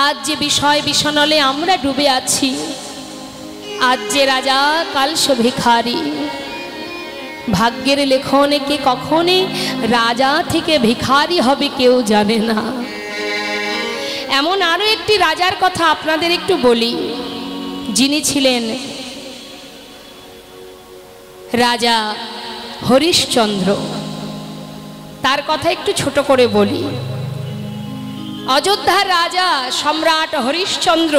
আজ যে বিষয় বিষণলে আমরা ডুবে আছি, আজ যে রাজা কাল সে ভিখারি। ভাগ্যের লেখনে কে কখনই রাজা থেকে ভিখারি হবে কেউ জানে না। এমন আরো একটি রাজার কথা আপনাদের একটু বলি, যিনি ছিলেন রাজা হরিশ্চন্দ্র। তার কথা একটু ছোট করে বলি। অযোধ্যার রাজা সম্রাট হরিশ্চন্দ্র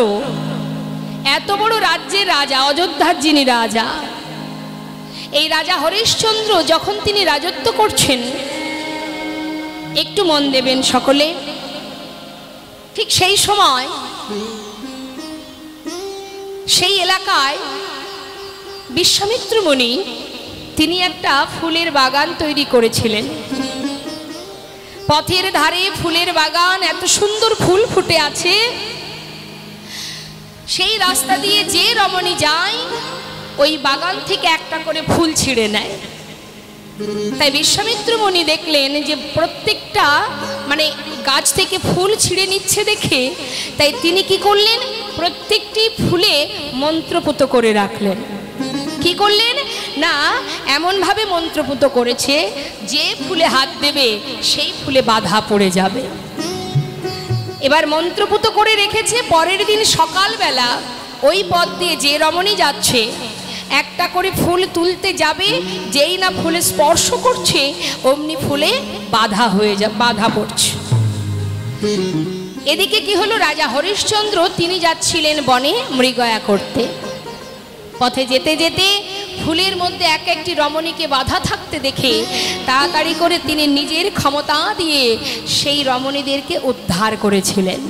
এত বড় রাজ্যের রাজা, অযোধ্যার যিনি রাজা, এই রাজা হরিশ্চন্দ্র যখন তিনি রাজত্ব করছেন, একটু মন দেবেন সকলে, ঠিক সেই সময় সেই এলাকায় বিশ্বামিত্র মুনি তিনি একটা ফুলের বাগান তৈরি করেছিলেন। পথের ধারে ফুলের বাগান, এত সুন্দর ফুল ফুটে আছে, সেই রাস্তা দিয়ে যে রমণী যায় ওই বাগান থেকে একটা করে ফুল ছিঁড়ে নেয়। তাই বিশ্বামিত্র মুনি দেখলেন যে প্রত্যেকটা গাছ থেকে ফুল ছিঁড়ে নিচ্ছে দেখে, তাই তিনি কি করলেন, প্রত্যেকটি ফুলে মন্ত্রপুত করে রাখলেন। কি করলেন না, এমনভাবে মন্ত্রপুত করেছে যে ফুলে হাত দেবে সেই ফুলে বাধা পড়ে যাবে। এবার মন্ত্রপুত করে রেখেছে। পরের দিন সকালবেলা ওই পথ দিয়ে যে রমণী যাচ্ছে একটা করে ফুল তুলতে যাবে, যেই না ফুলে স্পর্শ করছে অমনি ফুলে বাধা পড়ছে। এদিকে কি হলো, রাজা হরিশ্চন্দ্র তিনি যাচ্ছিলেন বনে মৃগয়া করতে। পথে যেতে যেতে ফুলের মধ্যে এক একটি রমণীকে বাধা থাকতে দেখে তাড়াতাড়ি করে তিনি নিজের ক্ষমতা দিয়ে সেই রমণীদেরকে উদ্ধার করেছিলেন।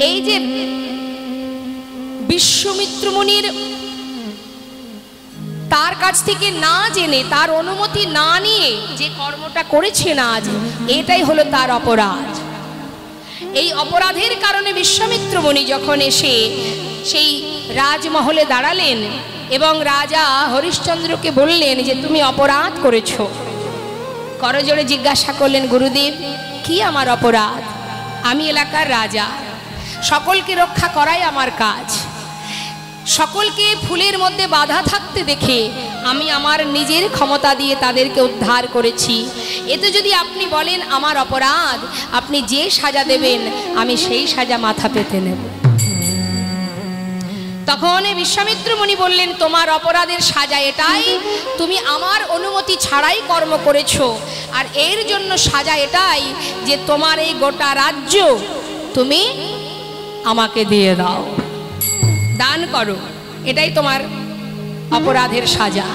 এই যে বিশ্বামিত্র মুনির তার কাছ থেকে না জেনে, তার অনুমতি না নিয়ে যে কর্মটা করেছেন আজ, এটাই হলো তার অপরাধ। এই অপরাধের কারণে বিশ্বামিত্র মুনি যখন এসে সেই রাজমহলে দাঁড়ালেন এবং রাজা হরিশ্চন্দ্রকে বললেন যে তুমি অপরাধ করেছ। করজোড়ে জিজ্ঞাসা করলেন, গুরুদেব কি আমার অপরাধ? আমি এলাকার রাজা, সকলকে রক্ষা করাই আমার কাজ। সকলকে ফুলের মধ্যে বাধা থাকতে দেখে আমি আমার নিজের ক্ষমতা দিয়ে তাদেরকে উদ্ধার করেছি। এতে যদি আপনি বলেন আমার অপরাধ, আপনি যে সাজা দেবেন আমি সেই সাজা মাথা পেতে নেব। তখন বিশ্বামিত্র মুনি বললেন, তোমার অপরাধের সাজা এটাই, তুমি আমার অনুমতি ছাড়াই কর্ম করেছো, আর এর জন্য সাজা এটাই যে তোমার এই গোটা রাজ্য তুমি আমাকে দিয়ে দাও, দান করো, এটাই তোমার অপরাধের সাজা।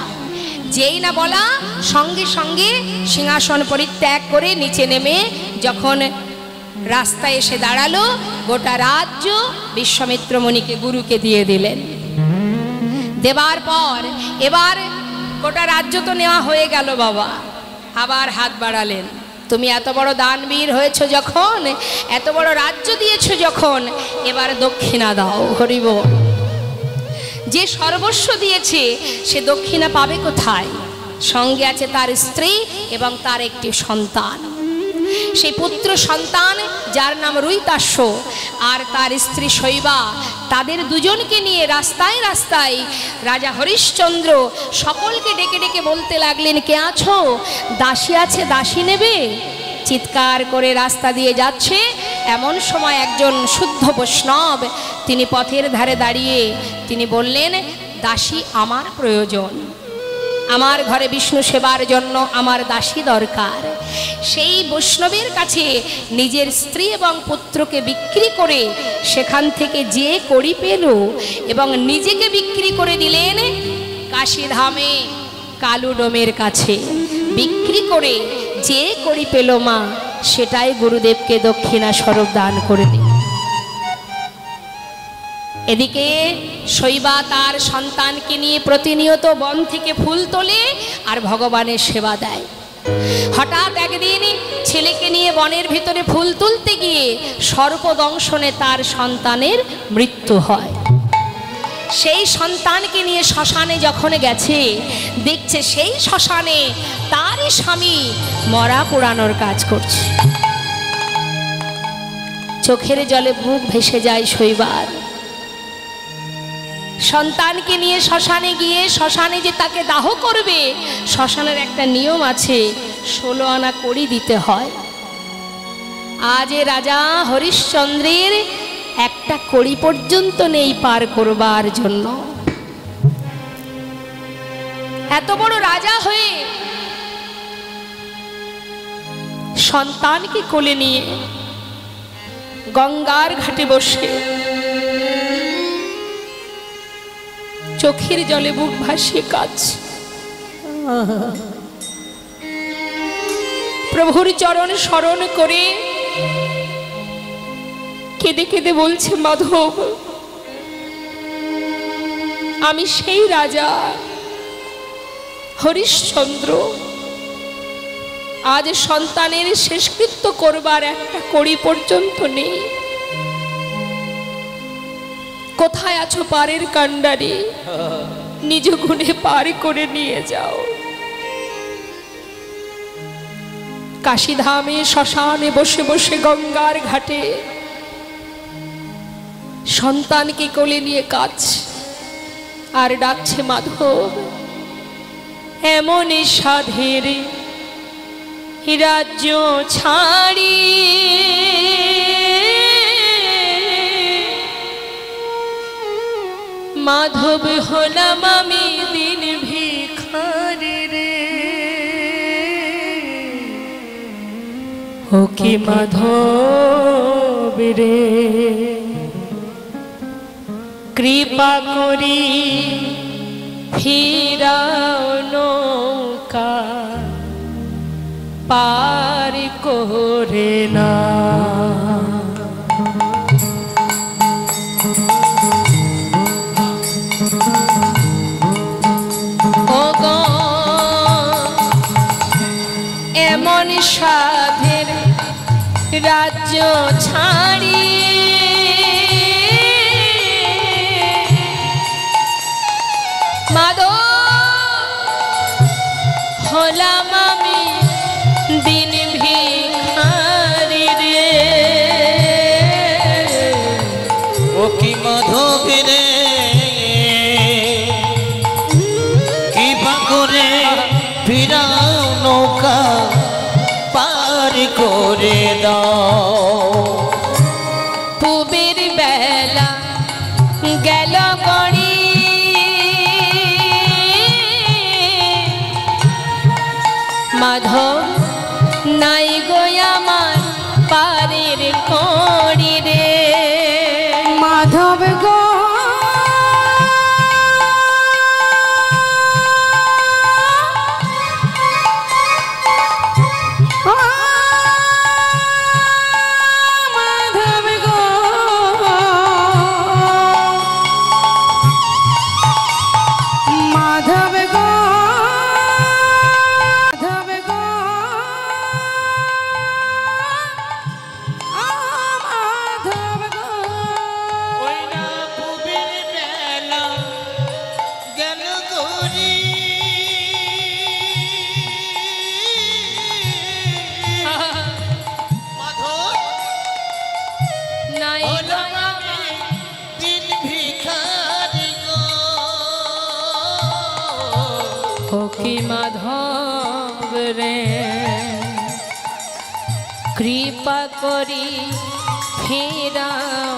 যেই না বলা সঙ্গে সঙ্গে সিংহাসন পরিত্যাগ করে নিচে নেমে যখন রাস্তায় এসে দাঁড়ালো, গোটা রাজ্য বিশ্বামিত্র মুনিকে গুরুকে দিয়ে দিলেন। দেবার পর এবার গোটা রাজ্য তো নেওয়া হয়ে গেল বাবা, আবার হাত বাড়ালেন, তুমি এত বড় দানবীর হয়েছ যখন, এত বড় রাজ্য দিয়েছ যখন, এবার দক্ষিণা দাও। হরি বল। যে সর্বস্ব দিয়েছে সে দক্ষিণা পাবে কোথায়? সঙ্গে আছে তার স্ত্রী এবং তার একটি সন্তান। সেই পুত্র সন্তান যার নাম রুইতাস্য আর তার স্ত্রী শৈবা, তাদের দুজনকে নিয়ে রাস্তায় রাস্তায় রাজা হরিশ্চন্দ্র সকলকে ডেকে ডেকে বলতে লাগলেন, কে আছো? দাসী আছে, দাসী নেবে? চিৎকার করে রাস্তা দিয়ে যাচ্ছে। এমন সময় একজন শুদ্ধ বৈষ্ণব তিনি পথের ধারে দাঁড়িয়ে তিনি বললেন, দাসী আমার প্রয়োজন, আমার ঘরে বিষ্ণু সেবার জন্য আমার দাসী দরকার। সেই বৈষ্ণবের কাছে নিজের স্ত্রী এবং পুত্রকে বিক্রি করে সেখান থেকে যে কড়ি পেল এবং নিজেকে বিক্রি করে দিলেন কাশীধামে কালুডোমের কাছে। বিক্রি করে যে কড়ি পেল মা, সেটাই গুরুদেবকে দক্ষিণা স্বরূপ দান করে দিল। এদিকে শৈবা তার সন্তানকে নিয়ে প্রতিনিয়ত বন থেকে ফুল তোলে আর ভগবানের সেবা দেয়। হঠাৎ একদিন ছেলেকে নিয়ে বনের ভিতরে ফুল তুলতে গিয়ে সর্পদংশনে তার সন্তানের মৃত্যু হয়। সেই সন্তানকে নিয়ে শ্মশানে যখন গেছে, দেখছে সেই শ্মশানে তারই স্বামী মরা পোড়ানোর কাজ করছে। চোখের জলে বুক ভেসে যায় শৈবার। সন্তানকে নিয়ে শ্মশানে গিয়ে, শ্মশানে যে তাকে দাহ করবে, শ্মশানের একটা নিয়ম আছে, 16 আনা কড়ি দিতে হয়। আজ রাজা হরিশ্চন্দ্রের একটা কড়ি পর্যন্ত নেই পার করবার জন্য। এত বড় রাজা হয়ে সন্তানকে কোলে নিয়ে গঙ্গার ঘাটে বসে চোখের জলে বুক ভাসিয়ে কাঁদছে। প্রভুর চরণ স্মরণ করে কেঁদে কেঁদে বলছে, মাধব, আমি সেই রাজা হরিশ্চন্দ্র, আজ সন্তানের শেষকৃত্য করবার একটা কড়ি পর্যন্ত নেই। কোথায় আছো পারের কান্ডারি, নিজ গুণে পার করে নিয়ে যাও। কাশীধামে শ্মশানে বসে বসে গঙ্গার ঘাটে সন্তানকে কোলে নিয়ে কাঁদছে আর ডাকছে, মাধব, এমন সাধের রাজ্য ছাড়ি মাধব হলাম আমি দিন ভিখারি রে। ও কি মাধব রে, কৃপা করি ফিরাও নৌকা পার করে না। ওগো এমন সাধের রাজ্য ছাড়ি মাধব হলাম আমি দিন ভিখারি রে। ও কি মাধব রে, কৃপা করে ফিরাও নৌকা পার করে দাও। পুবের বেলা গেল গড়ি মাধব নাই গো আমার পারের কড়ি রে। মাধব গো মাধব গো মাধব গো মাধব রে, কৃপা করি ফিরাও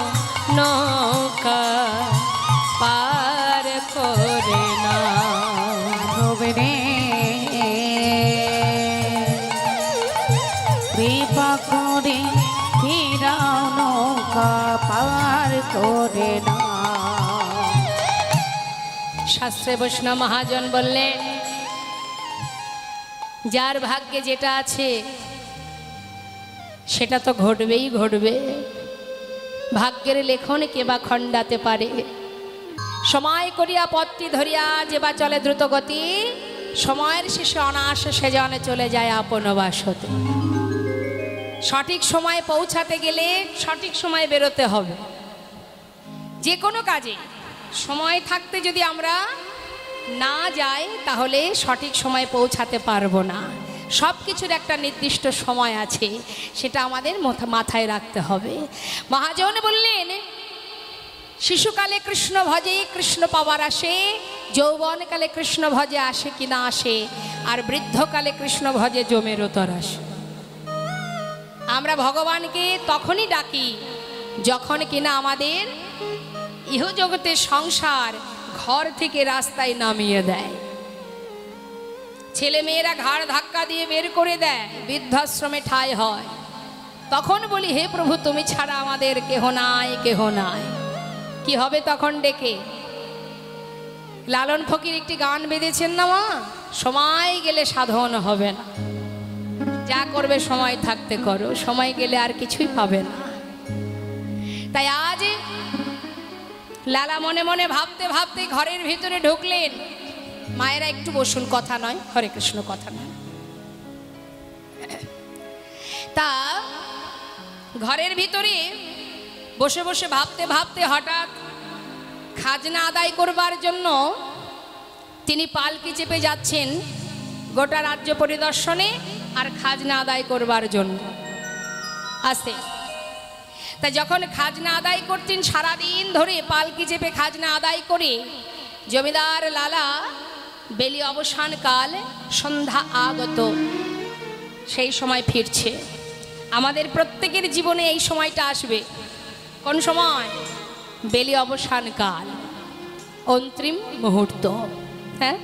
নৌকা পার করে না। মাধব রে, কৃপা করে ফিরাও নৌকা পার করে না। শাস্ত্রে বৈষ্ণব মহাজন বললেন, যার ভাগ্যে যেটা আছে সেটা তো ঘটবেই ঘটবে। ভাগ্যের লেখন কে বা খণ্ডাতে পারে। সময় করিয়া পথটি ধরিয়া যে বা চলে দ্রুত গতি, সময়ের শেষে অনায়াসে সে জনে চলে যায় আপন বাসতে। সঠিক সময়ে পৌঁছাতে গেলে সঠিক সময়ে বেরোতে হবে। যে কোনো কাজে সময় থাকতে যদি আমরা না যাই তাহলে সঠিক সময়ে পৌঁছাতে পারবো না। সব কিছুর একটা নির্দিষ্ট সময় আছে, সেটা আমাদের মাথায় রাখতে হবে। মহাজন বললেন, শিশুকালে কৃষ্ণ ভজে কৃষ্ণ পাওয়ার আসে, যৌবনকালে কৃষ্ণ ভজে আসে কি না আসে, আর বৃদ্ধকালে কৃষ্ণ ভজে জমের উতর আসে। আমরা ভগবানকে তখনই ডাকি যখন কিনা আমাদের ইহজগতের সংসার ঘর থেকে রাস্তায় নামিয়ে দেয়, ছেলে মেয়েরা ঘাড় ধাক্কা দিয়ে বের করে দেয়, বৃদ্ধাশ্রমে ঠাঁই হয়, তখন বলি হে প্রভু তুমি ছাড়া আমাদের কেহ নাই, কেহ নাই। কি হবে তখন ডেকে? লালন ফকির একটি গান বেঁধেছেন না মা, সময় গেলে সাধন হবে না, যা করবে সময় থাকতে করো, সময় গেলে আর কিছুই পাবে না। তাই আজ লালা মনে মনে ভাবতে ভাবতে ঘরের ভিতরে ঢুকলেন। মায়েরা একটু বসুন, কথা নয়, হরে কৃষ্ণ কথা নয়। তা ঘরের ভিতরে বসে বসে ভাবতে ভাবতে হঠাৎ খাজনা আদায় করবার জন্য তিনি পালকি চেপে যাচ্ছেন গোটা রাজ্য পরিদর্শনে আর খাজনা আদায় করবার জন্য আসে। তা যখন খাজনা আদায় করতেন, সারাদিন ধরে পালকি চেপে খাজনা আদায় করে জমিদার লালা বেলি অবসানকাল, সন্ধ্যা আগত, সেই সময় ফিরছে। আমাদের প্রত্যেকের জীবনে এই সময়টা আসবে। কোন সময়? বেলি অবসানকাল, অন্তিম মুহূর্ত। হ্যাঁ,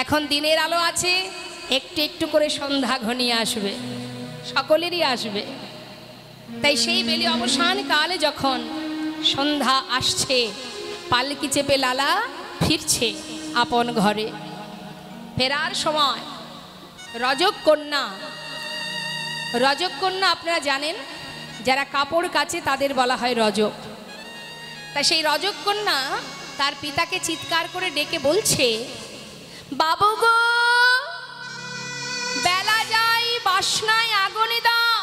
এখন দিনের আলো আছে, একটু একটু করে সন্ধ্যা ঘনিয়ে আসবে, সকলেরই আসবে। তাই সেই বেলি অবসান কালে যখন সন্ধ্যা আসছে, পালকি চেপে লালা ফিরছে আপন ঘরে। ফেরার সময় রজককন্যা, রজককন্যা আপনারা জানেন, যারা কাপড় কাচে তাদের বলা হয় রজক। তা সেই রজককন্যা তার পিতাকে চিৎকার করে ডেকে বলছে, বাবু গো, বেলা যাই, বাসনায় আগুনে দাও।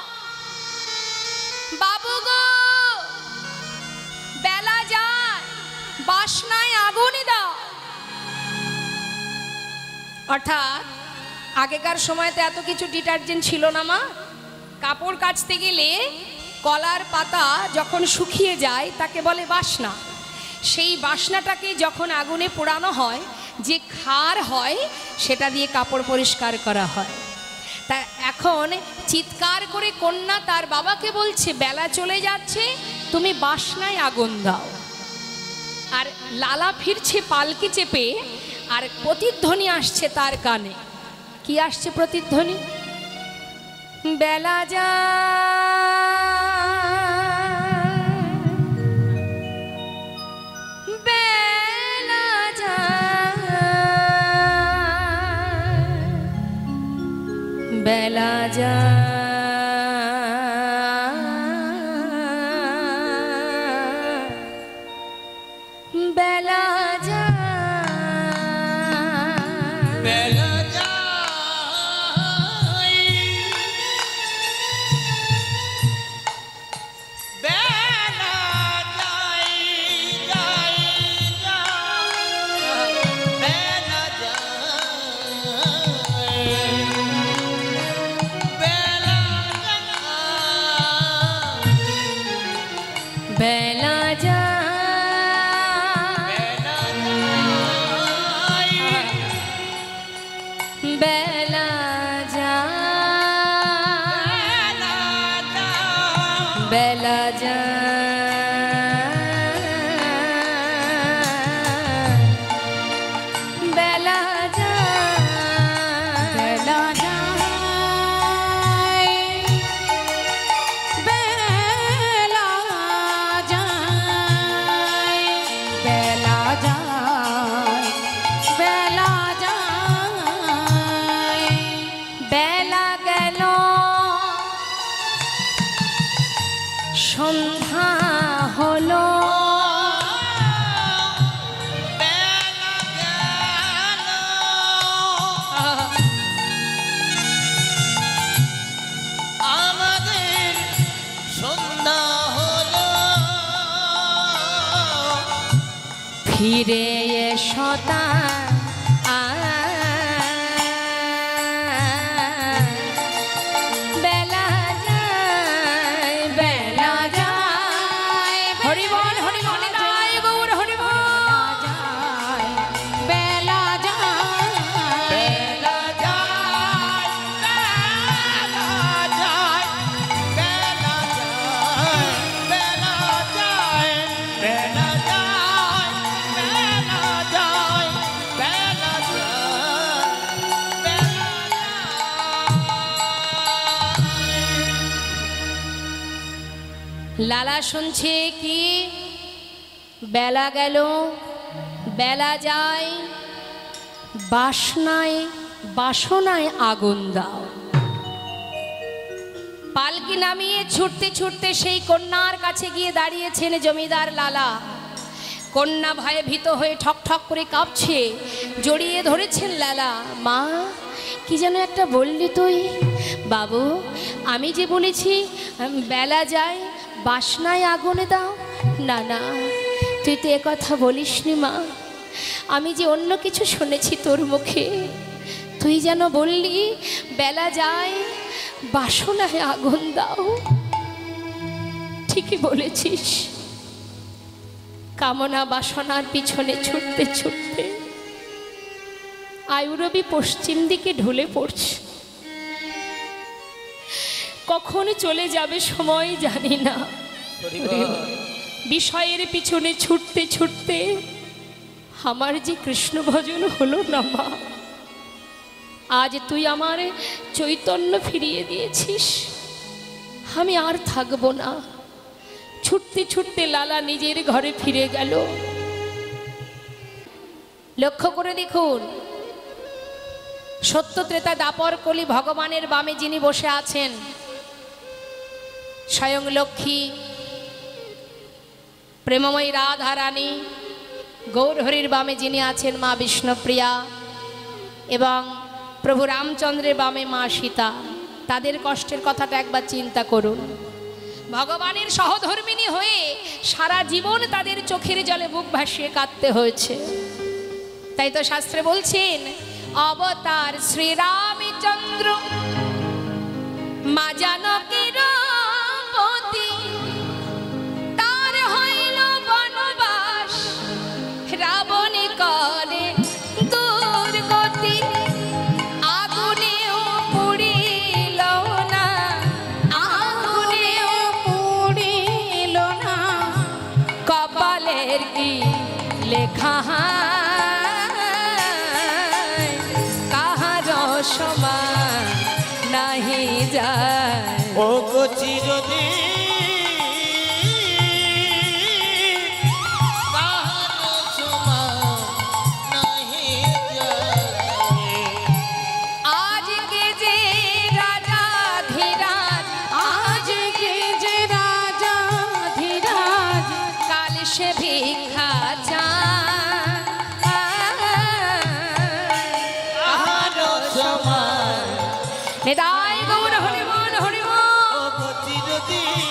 বাবু গো, বেলা যায়, বাসনায় আগুনে দাও। অর্থাৎ আগেকার সময়তে এত কিছু ডিটারজেন্ট ছিল না মা। কাপড় কাচতে গেলে কলার পাতা যখন শুকিয়ে যায় তাকে বলে বাসনা। সেই বাসনাটাকে যখন আগুনে পোড়ানো হয়, যে খার হয় সেটা দিয়ে কাপড় পরিষ্কার করা হয়। তা এখন চিৎকার করে কন্যা তার বাবাকে বলছে, বেলা চলে যাচ্ছে, তুমি বাসনায় আগুন দাও। আর লালা ফিরছে পালকি চেপে, আর প্রতিধ্বনি আসছে তার কানে। কি আসছে প্রতিধ্বনি? বেলা যা, বেলা যা, বেলা যা, বেলা যা, বেলা যায়, বেলা যায়, যায়, যায়, বেলা যায়, বেলা যায়, বেলা যা, বেলা যা, বেলা যা, বেলা যা, বেলা যায়, বেলা যায়, বেলা যায়, বেলা যায়, বেলা গেল, সন্ধ্যা হলো, বেলা গেল, আমাদের সন্ধ্যা হলো, ফিরে এসো তা লালা শুনছে কি, বেলা গেল, বেলা যায়, বাসনায় বাসনায় আগুন দাও। পালকি নামিয়ে ছুটতে ছুটতে সেই কন্যার কাছে গিয়ে দাঁড়িয়েছেন জমিদার লালা। কন্যা ভয়ে ভীত হয়ে ঠক ঠক করে কাঁপছে, জড়িয়ে ধরেছেন লালা। মা, কি যেন একটা বললি তুই? বাবু, আমি যে বলেছি বেলা যায় বাসনায় আগুনে দাও। না না, তুই তো একথা বলিসনি মা, আমি যে অন্য কিছু শুনেছি তোর মুখে। তুই যেন বললি বেলা যায় বাসনায় আগুন দাও। ঠিকই বলেছিস। কামনা বাসনার পিছনে ছুটতে ছুটতে আয়ুরবি পশ্চিম দিকে ঢলে পড়ছে। কখন চলে যাবে সময় জানি না। বিষয়ের পিছনে ছুটতে ছুটতে আমার যে কৃষ্ণ ভজন হলো না মা। আজ তুই আমার চৈতন্য ফিরিয়ে দিয়েছিস, আমি আর থাকবো না। ছুটতে ছুটতে লালা নিজের ঘরে ফিরে গেল। লক্ষ্য করে দেখুন, সত্য ত্রেতা দাপর কলি ভগবানের বামে যিনি বসে আছেন, স্বয়ং লক্ষ্মী, প্রেমময়ী রাধা রানী, গৌরহরির বামে যিনি আছেন মা বিষ্ণুপ্রিয়া, এবং প্রভু রামচন্দ্রের বামে মা সীতা, তাদের কষ্টের কথাটা একবার চিন্তা করুন। ভগবানের সহধর্মিণী হয়ে সারা জীবন তাদের চোখের জলে বুক ভাসিয়ে কাঁদতে হয়েছে। তাই তো শাস্ত্রে বলছেন, অবতার শ্রীরামচন্দ্র মা জানকীর পতি, তার হইল বনবাস, রাবণে করে দুর্গতি। আগুনেও পুড়িল না, আগুনেও পুড়িল না, কপালের কি লেখা কাহার সমান নাহি যায়। ও গো চিরদিন কাহার সমান নাহি যায়। আজকে যে রাজা ধীরাজ, আজকে যে রাজা ধীরাজ, কাল সে ভিক্ষা চায়। কাহার সমান নিতাই গৌর হরি মন হরি মন। ও গো চিরদিন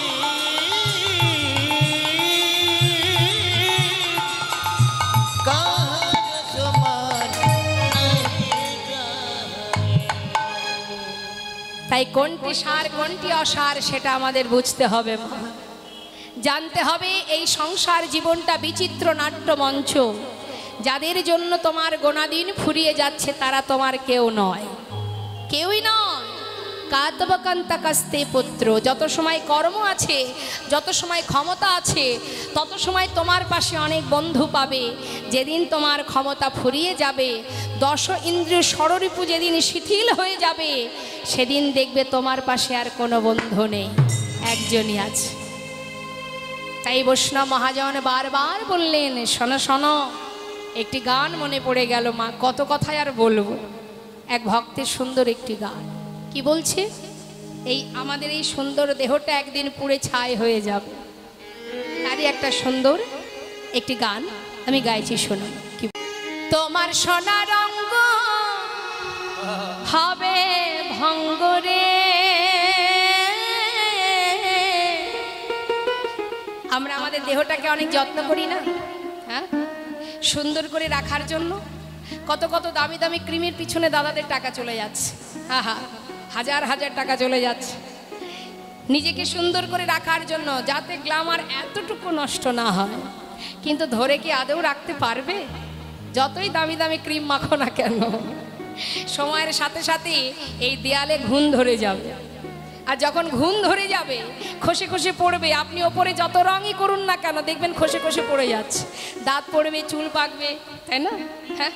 কাহার সমান নাহি যায়। তাই কোনটি সার কোনটি অসার সেটা আমাদের বুঝতে হবে মা। জানতে হবে এই সংসার জীবনটা বিচিত্র নাট্য মঞ্চ। যাদের জন্য তোমার গোনাদিন ফুরিয়ে যাচ্ছে তারা তোমার কেউ নয়, কেউই নয়। কাতবকান্তা কাস্তে পুত্র, যত সময় কর্ম আছে, যত সময় ক্ষমতা আছে, তত সময় তোমার পাশে অনেক বন্ধু পাবে। যেদিন তোমার ক্ষমতা ফুরিয়ে যাবে, দশ ইন্দ্রিয় ষড়রিপু যেদিন শিথিল হয়ে যাবে, সেদিন দেখবে তোমার পাশে আর কোনো বন্ধু নেই, একজনই আছে। তাই বৈষ্ণব মহাজন বারবার বললেন, শোনো শোনো, একটি গান মনে পড়ে গেল মা, কত কথাই আর বলবো। এক ভক্তের সুন্দর একটি গান কি বলছে, এই আমাদের এই সুন্দর দেহটা একদিন পুড়ে ছাই হয়ে যাবে, তারই একটা সুন্দর একটি গান আমি গাইছি, শোনো। কি, তোমার সোনার রঙ্গ হবে ভঙ্গরে। আমরা আমাদের দেহটাকে অনেক যত্ন করি না, হ্যাঁ, সুন্দর করে রাখার জন্য কত কত দামি দামি ক্রিমের পিছনে দাদাদের টাকা চলে যাচ্ছে, আহা, হাজার হাজার টাকা চলে যাচ্ছে নিজেকে সুন্দর করে রাখার জন্য, যাতে গ্ল্যামার এতটুকু নষ্ট না হয়। কিন্তু ধরে কি আদৌ রাখতে পারবে? যতই দামি দামি ক্রিম মাখো না কেন, সময়ের সাথে সাথে এই দেয়ালে ঘুণ ধরে যাবে। আর যখন ঘুম ধরে যাবে খসে খসে পড়বে, আপনি ওপরে যত রঙই করুন না কেন দেখবেন খসে খসে পড়ে যাচ্ছে, দাঁত পড়বে, চুল পাকবে, তাই না? হ্যাঁ,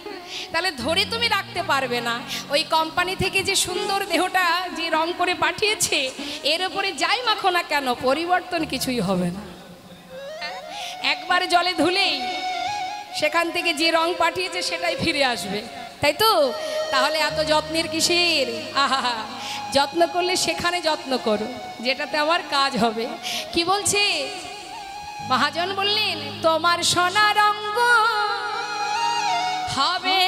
তাহলে ধরে তুমি রাখতে পারবে না। ওই কোম্পানি থেকে যে সুন্দর দেহটা যে রং করে পাঠিয়েছে, এর উপরে যাই মাখো না কেন পরিবর্তন কিছুই হবে না। একবার জলে ধুলেই সেখান থেকে যে রং পাঠিয়েছে সেটাই ফিরে আসবে, তাই তো? তাহলে এত যত্নের কিসের? আহা, যত্ন করলে সেখানে যত্ন করো যেটাতে আমার কাজ হবে। কি বলছে মহাজন? বললেন তোমার সোনার অঙ্গ হবে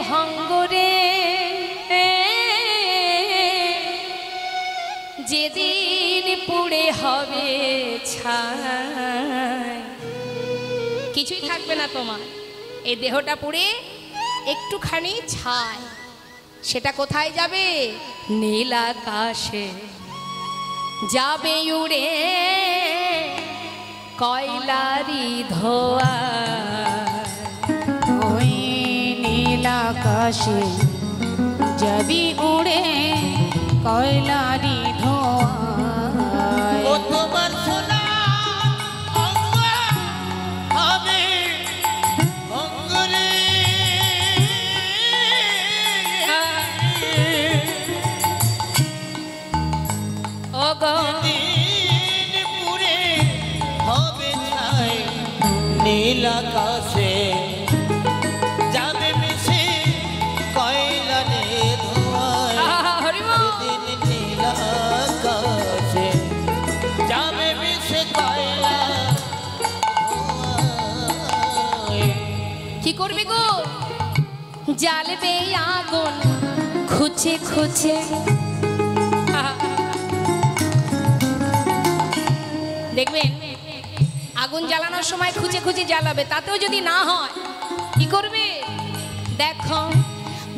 ভঙ্গরে, যেদিন পুড়ে হবে ছাই। কিছুই থাকবে না তোমার, এই দেহটা পুড়ে একটুখানি ছাই। সেটা কোথায় যাবে? নীল আকাশে যাবে উড়ে, কয়লারি ধোয়া। ওই নীল আকাশে যাবি উড়ে, কয়লারি ধোয়া। ও তোমার সোনা অঙ্গ হবে ভঙ্গরে, ও গো দিন পুরে হবে ছাই। নীল আকাশে যাবে মিশে কয়লারে ধোঁয়ায়। হরিবল। সেদিন নীল আকাশে যাবে মিশে কয়লা ধোঁয়ায়। কি করবে গো? জ্বালবে আগুন খুঁজে খুঁজে। দেখবেন আগুন জ্বালানোর সময় খুঁজে খুঁজে জ্বালাবে, তাতেও যদি না হয় কি করবে? দেখো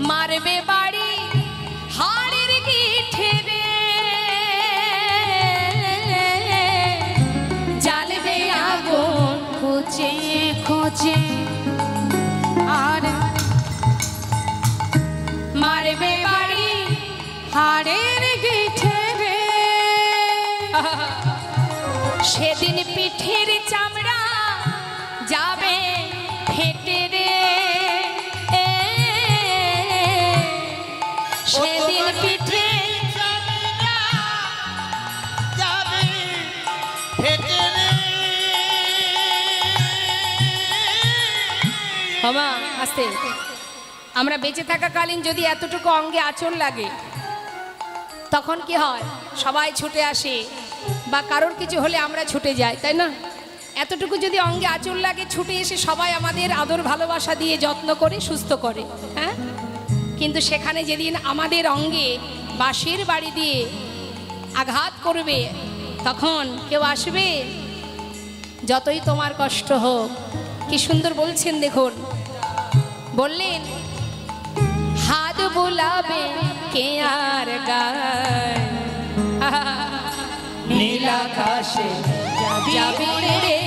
মারবে বাড়ি হাড়ের গিঠে রে, জ্বালবে আগুন খোঁজে খোঁজে আর মারবে বাড়ি হাড়ের গিঠে রে। সেদিন পিঠের চামড়া যাবে ফেটে রে, সেদিন পিঠে যাবে ফেটে রে। মামা আস্তে। আমরা বেঁচে থাকাকালীন যদি এতটুকু অঙ্গে আঁচল লাগে তখন কি হয়? সবাই ছুটে আসে, বা কারোর কিছু হলে আমরা ছুটে যাই, তাই না? এতটুকু যদি অঙ্গে আঁচল লাগে ছুটে এসে সবাই আমাদের আদর ভালোবাসা দিয়ে যত্ন করে সুস্থ করে, হ্যাঁ? কিন্তু সেখানে যেদিন আমাদের অঙ্গে বাঁশের বাড়ি দিয়ে আঘাত করবে তখন কেউ আসবে? যতই তোমার কষ্ট হোক, কি সুন্দর বলছেন দেখুন, বললেন হাত বুলাবে কে আর গায়, নীল আকাশে যাবি উড়ে,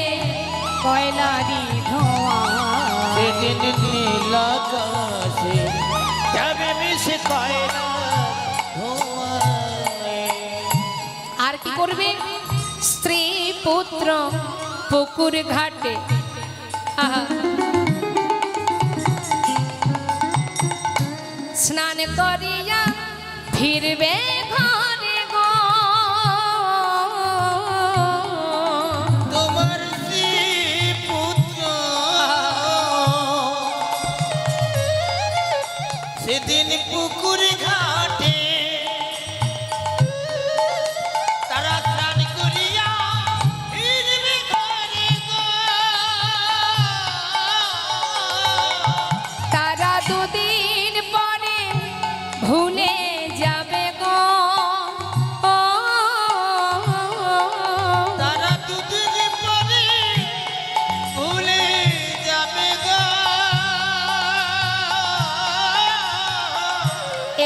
কয়লারি ধোঁয়া। সেদিন নীল আকাশে যাবে মিশে কয়লা ধোঁয়ায়। আর কি করবে? স্ত্রী পুত্র পুকুর ঘাটে স্নান করিয়া ফিরবে ঘরে গো, তোমার শ্রী পুত্র সেদিন পুকুর ঘাটে তারা স্নান করিয়া ফিরবে ঘরে গো। তারা দুদিন পরে ভুলে যাবে গো, তারা দুদিন পরে ভুলে যাবে গো।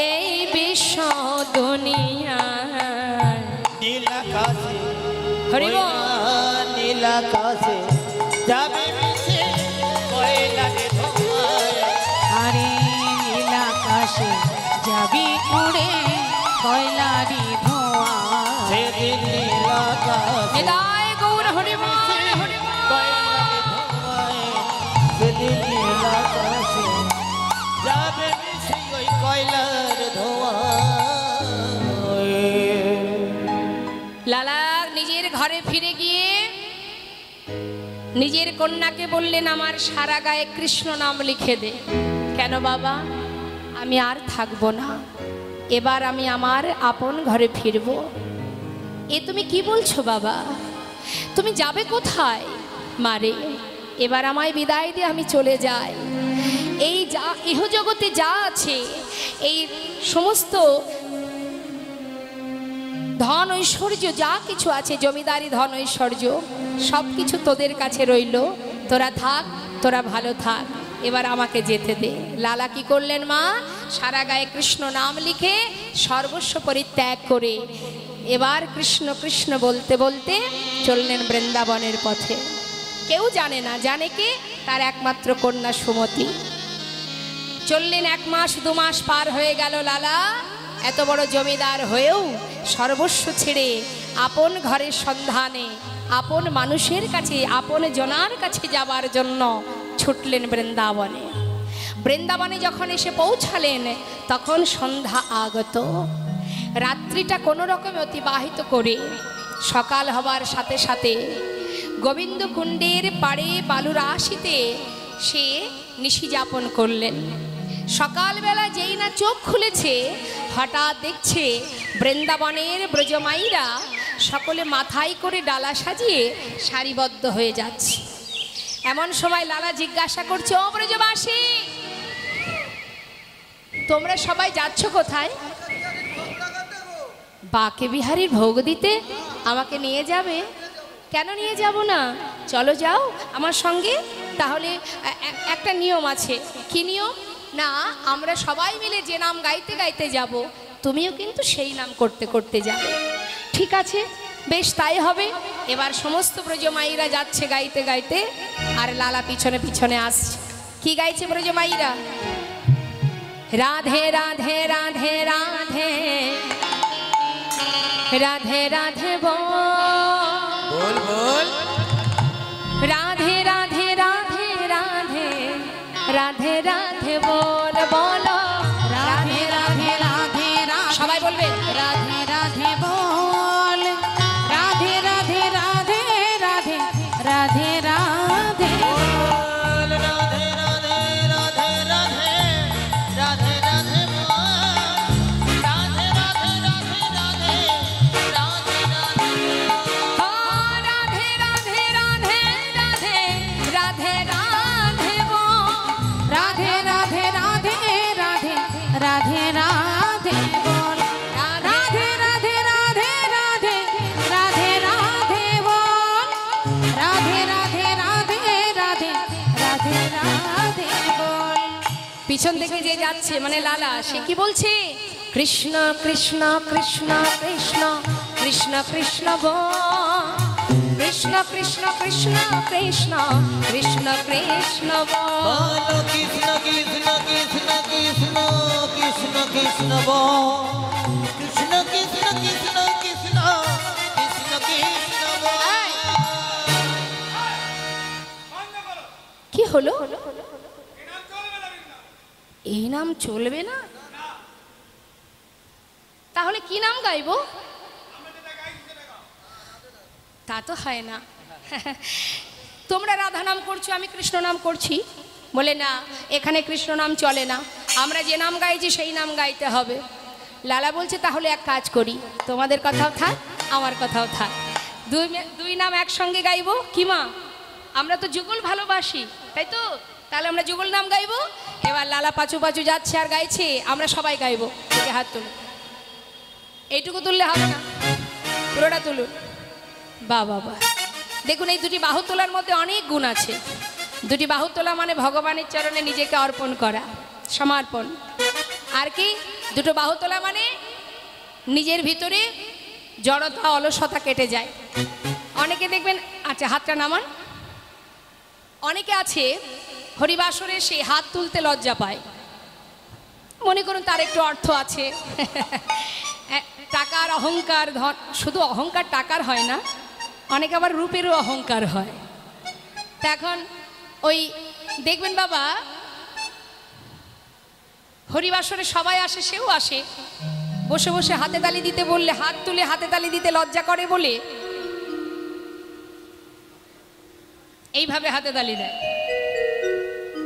এই বিশ্ব দুনিয়ায়। নীল আকাশে হরি বল। নীল আকাশে যাবে মিশে কয়লারে ধোঁয়ায়। আরে নীল আকাশে যাবি উড়ে, কয়লারি ধোঁয়া। সেদিন নীলাকাশে নিতাই গৌর হরি বল, হরি বল। কয়লা ধোঁয়ায় সেদিন নীলাকাশে যাবে মিশে ওই কয়লার ধোঁয়ায়। লালা নিজের ঘরে ফিরে গিয়ে নিজের কন্যাকে বললেন আমার সারা গায়ে কৃষ্ণ নাম লিখে দে। কেন বাবা? আমি আর থাকবো না, এবার আমি আমার আপন ঘরে ফিরব। এ তুমি কি বলছো বাবা? তুমি যাবে কোথায়? মারে, এবার আমায় বিদায় দিয়ে আমি চলে যাই। এই যা ইহজগতে যা আছে, এই সমস্ত ধন ঐশ্বর্য যা কিছু আছে, জমিদারি ধন ঐশ্বর্য সব কিছু তোদের কাছে রইল। তোরা থাক, তোরা ভালো থাক, এবার আমাকে যেতে দে। লালা কি করলেন মা? সারা গায়ে কৃষ্ণ নাম লিখে সর্বস্ব পরিত্যাগ করে এবার কৃষ্ণ কৃষ্ণ বলতে বলতে চললেন বৃন্দাবনের পথে। কেউ জানে না, জানে কে? তার একমাত্র কন্যা সুমতি। চললেন 1 মাস 2 মাস পার হয়ে গেল। লালা এত বড় জমিদার হয়েও সর্বস্ব ছেড়ে আপন ঘরের সন্ধানে আপন মানুষের কাছে, আপন জনার কাছে যাবার জন্য ছুটলেন বৃন্দাবনে। বৃন্দাবনে যখন এসে পৌঁছালেন তখন সন্ধ্যা আগত। রাত্রিটা কোনো রকমে অতিবাহিত করে সকাল হবার সাথে সাথে গোবিন্দ কুণ্ডের পাড়ে বালুরাশিতে সে নিশি যাপন করলেন। সকালবেলা যেই না চোখ খুলেছে, হঠাৎ দেখছে বৃন্দাবনের ব্রজমাইরা সকলে মাথায় করে ডালা সাজিয়ে সারিবদ্ধ হয়ে যাচ্ছে। এমন সময় লালা জিজ্ঞাসা করছে, ও ব্রজবাসী, তোমরা সবাই যাচ্ছ কোথায়? বাকে বিহারীর ভোগ দিতে আমাকে নিয়ে যাবে? কেন নিয়ে যাব না? চলো যাও আমার সঙ্গে। তাহলে একটা নিয়ম আছে। কি নিয়ম? না, আমরা সবাই মিলে যে নাম গাইতে গাইতে যাব, তুমিও কিন্তু সেই নাম করতে করতে যাবে। ঠিক আছে, বেশ তাই হবে। এবার সমস্ত ব্রজমাইরা যাচ্ছে গাইতে গাইতে, আর লালা পিছনে পিছনে আসছে। কি গাইছে ব্রজমাইরা? রাধে রাধে রাধে রাধে রাধে রাধে বল বল। রাধে রাধে রাধে রাধে রাধে রাধে বল বলো। রাধে রাধে রাধে রাধে, সবাই বলবেন রাধে রাধে বল। রাধে রাধে রাধে রাধে রাধে রাধে বল রাধে রাধে রাধে রাধে রাধে রাধে বল। রাধে রাধে রাধে রাধে রাধে রাধে। হ্যাঁ, রাধে রাধে রাধে রাধে রাধে রাধে বল। রাধে রাধে রাধে রাধে রাধে রাধে বল। রাধে রাধে রাধে রাধে রাধে রাধে বল। রাধে রাধে রাধে রাধে রাধে রাধে বল। পিছন থেকে যে যাচ্ছে মানে লালা, সে কি বলছে? কৃষ্ণ কৃষ্ণ কৃষ্ণ কৃষ্ণ কৃষ্ণ কৃষ্ণ বল। কৃষ্ণ কৃষ্ণ কৃষ্ণ কৃষ্ণ কৃষ্ণ কৃষ্ণ বল। বলো কৃষ্ণ কৃষ্ণ কৃষ্ণ কৃষ্ণ কৃষ্ণ কৃষ্ণ বল। কৃষ্ণ কৃষ্ণ কৃষ্ণ কৃষ্ণ কৃষ্ণ কৃষ্ণ বল। কি হলো? এই নাম চলবে না? তাহলে কি নাম গাইবো? তা তো হয় না। তোমরা রাধা নাম করছো, আমি কৃষ্ণ নাম করছি। বলে না, এখানে কৃষ্ণ নাম চলে না, আমরা যে নাম গাইছি সেই নাম গাইতে হবে। লালা বলছে তাহলে এক কাজ করি, তোমাদের কথাও থাক আমার কথাও থাক, দুই নাম একসঙ্গে গাইবো। কি মা, আমরা তো যুগল ভালোবাসি, তাই তো? তাহলে আমরা যুগল নাম গাইবো। এবার লালা পাচু পাচু যাচ্ছে আর গাইছে, আমরা সবাই গাইবো। এদিকে হাত তুলুন। এইটুকু তুললে হবে না, পুরোটা তুলুন। বাহ বাহ বাহ, দেখুন এই দুটি বাহু তোলার মধ্যে অনেক গুণ আছে। দুটি বাহু তোলা মানে ভগবানের চরণে নিজেকে অর্পণ করা, সমর্পণ। আর কি, দুটো বাহু তোলা মানে নিজের ভিতরে জড়তা অলসতা কেটে যায়। অনেকে দেখবেন, আচ্ছা হাতটা নামান। অনেকে আছে হরিবাসরে সে হাত তুলতে লজ্জা পায়, মনে করুন তার একটু অর্থ আছে, টাকার অহংকার, ধন, শুধু অহংকার টাকার হয় না, অনেক আবার রূপেরও অহংকার হয়। তা এখন ওই দেখবেন বাবা, হরিবাসরে সবাই আসে, সেও আসে, বসে বসে হাতে তালি দিতে বললে হাত তুলে হাতে তালি দিতে লজ্জা করে বলে এইভাবে হাতে তালি দেয়।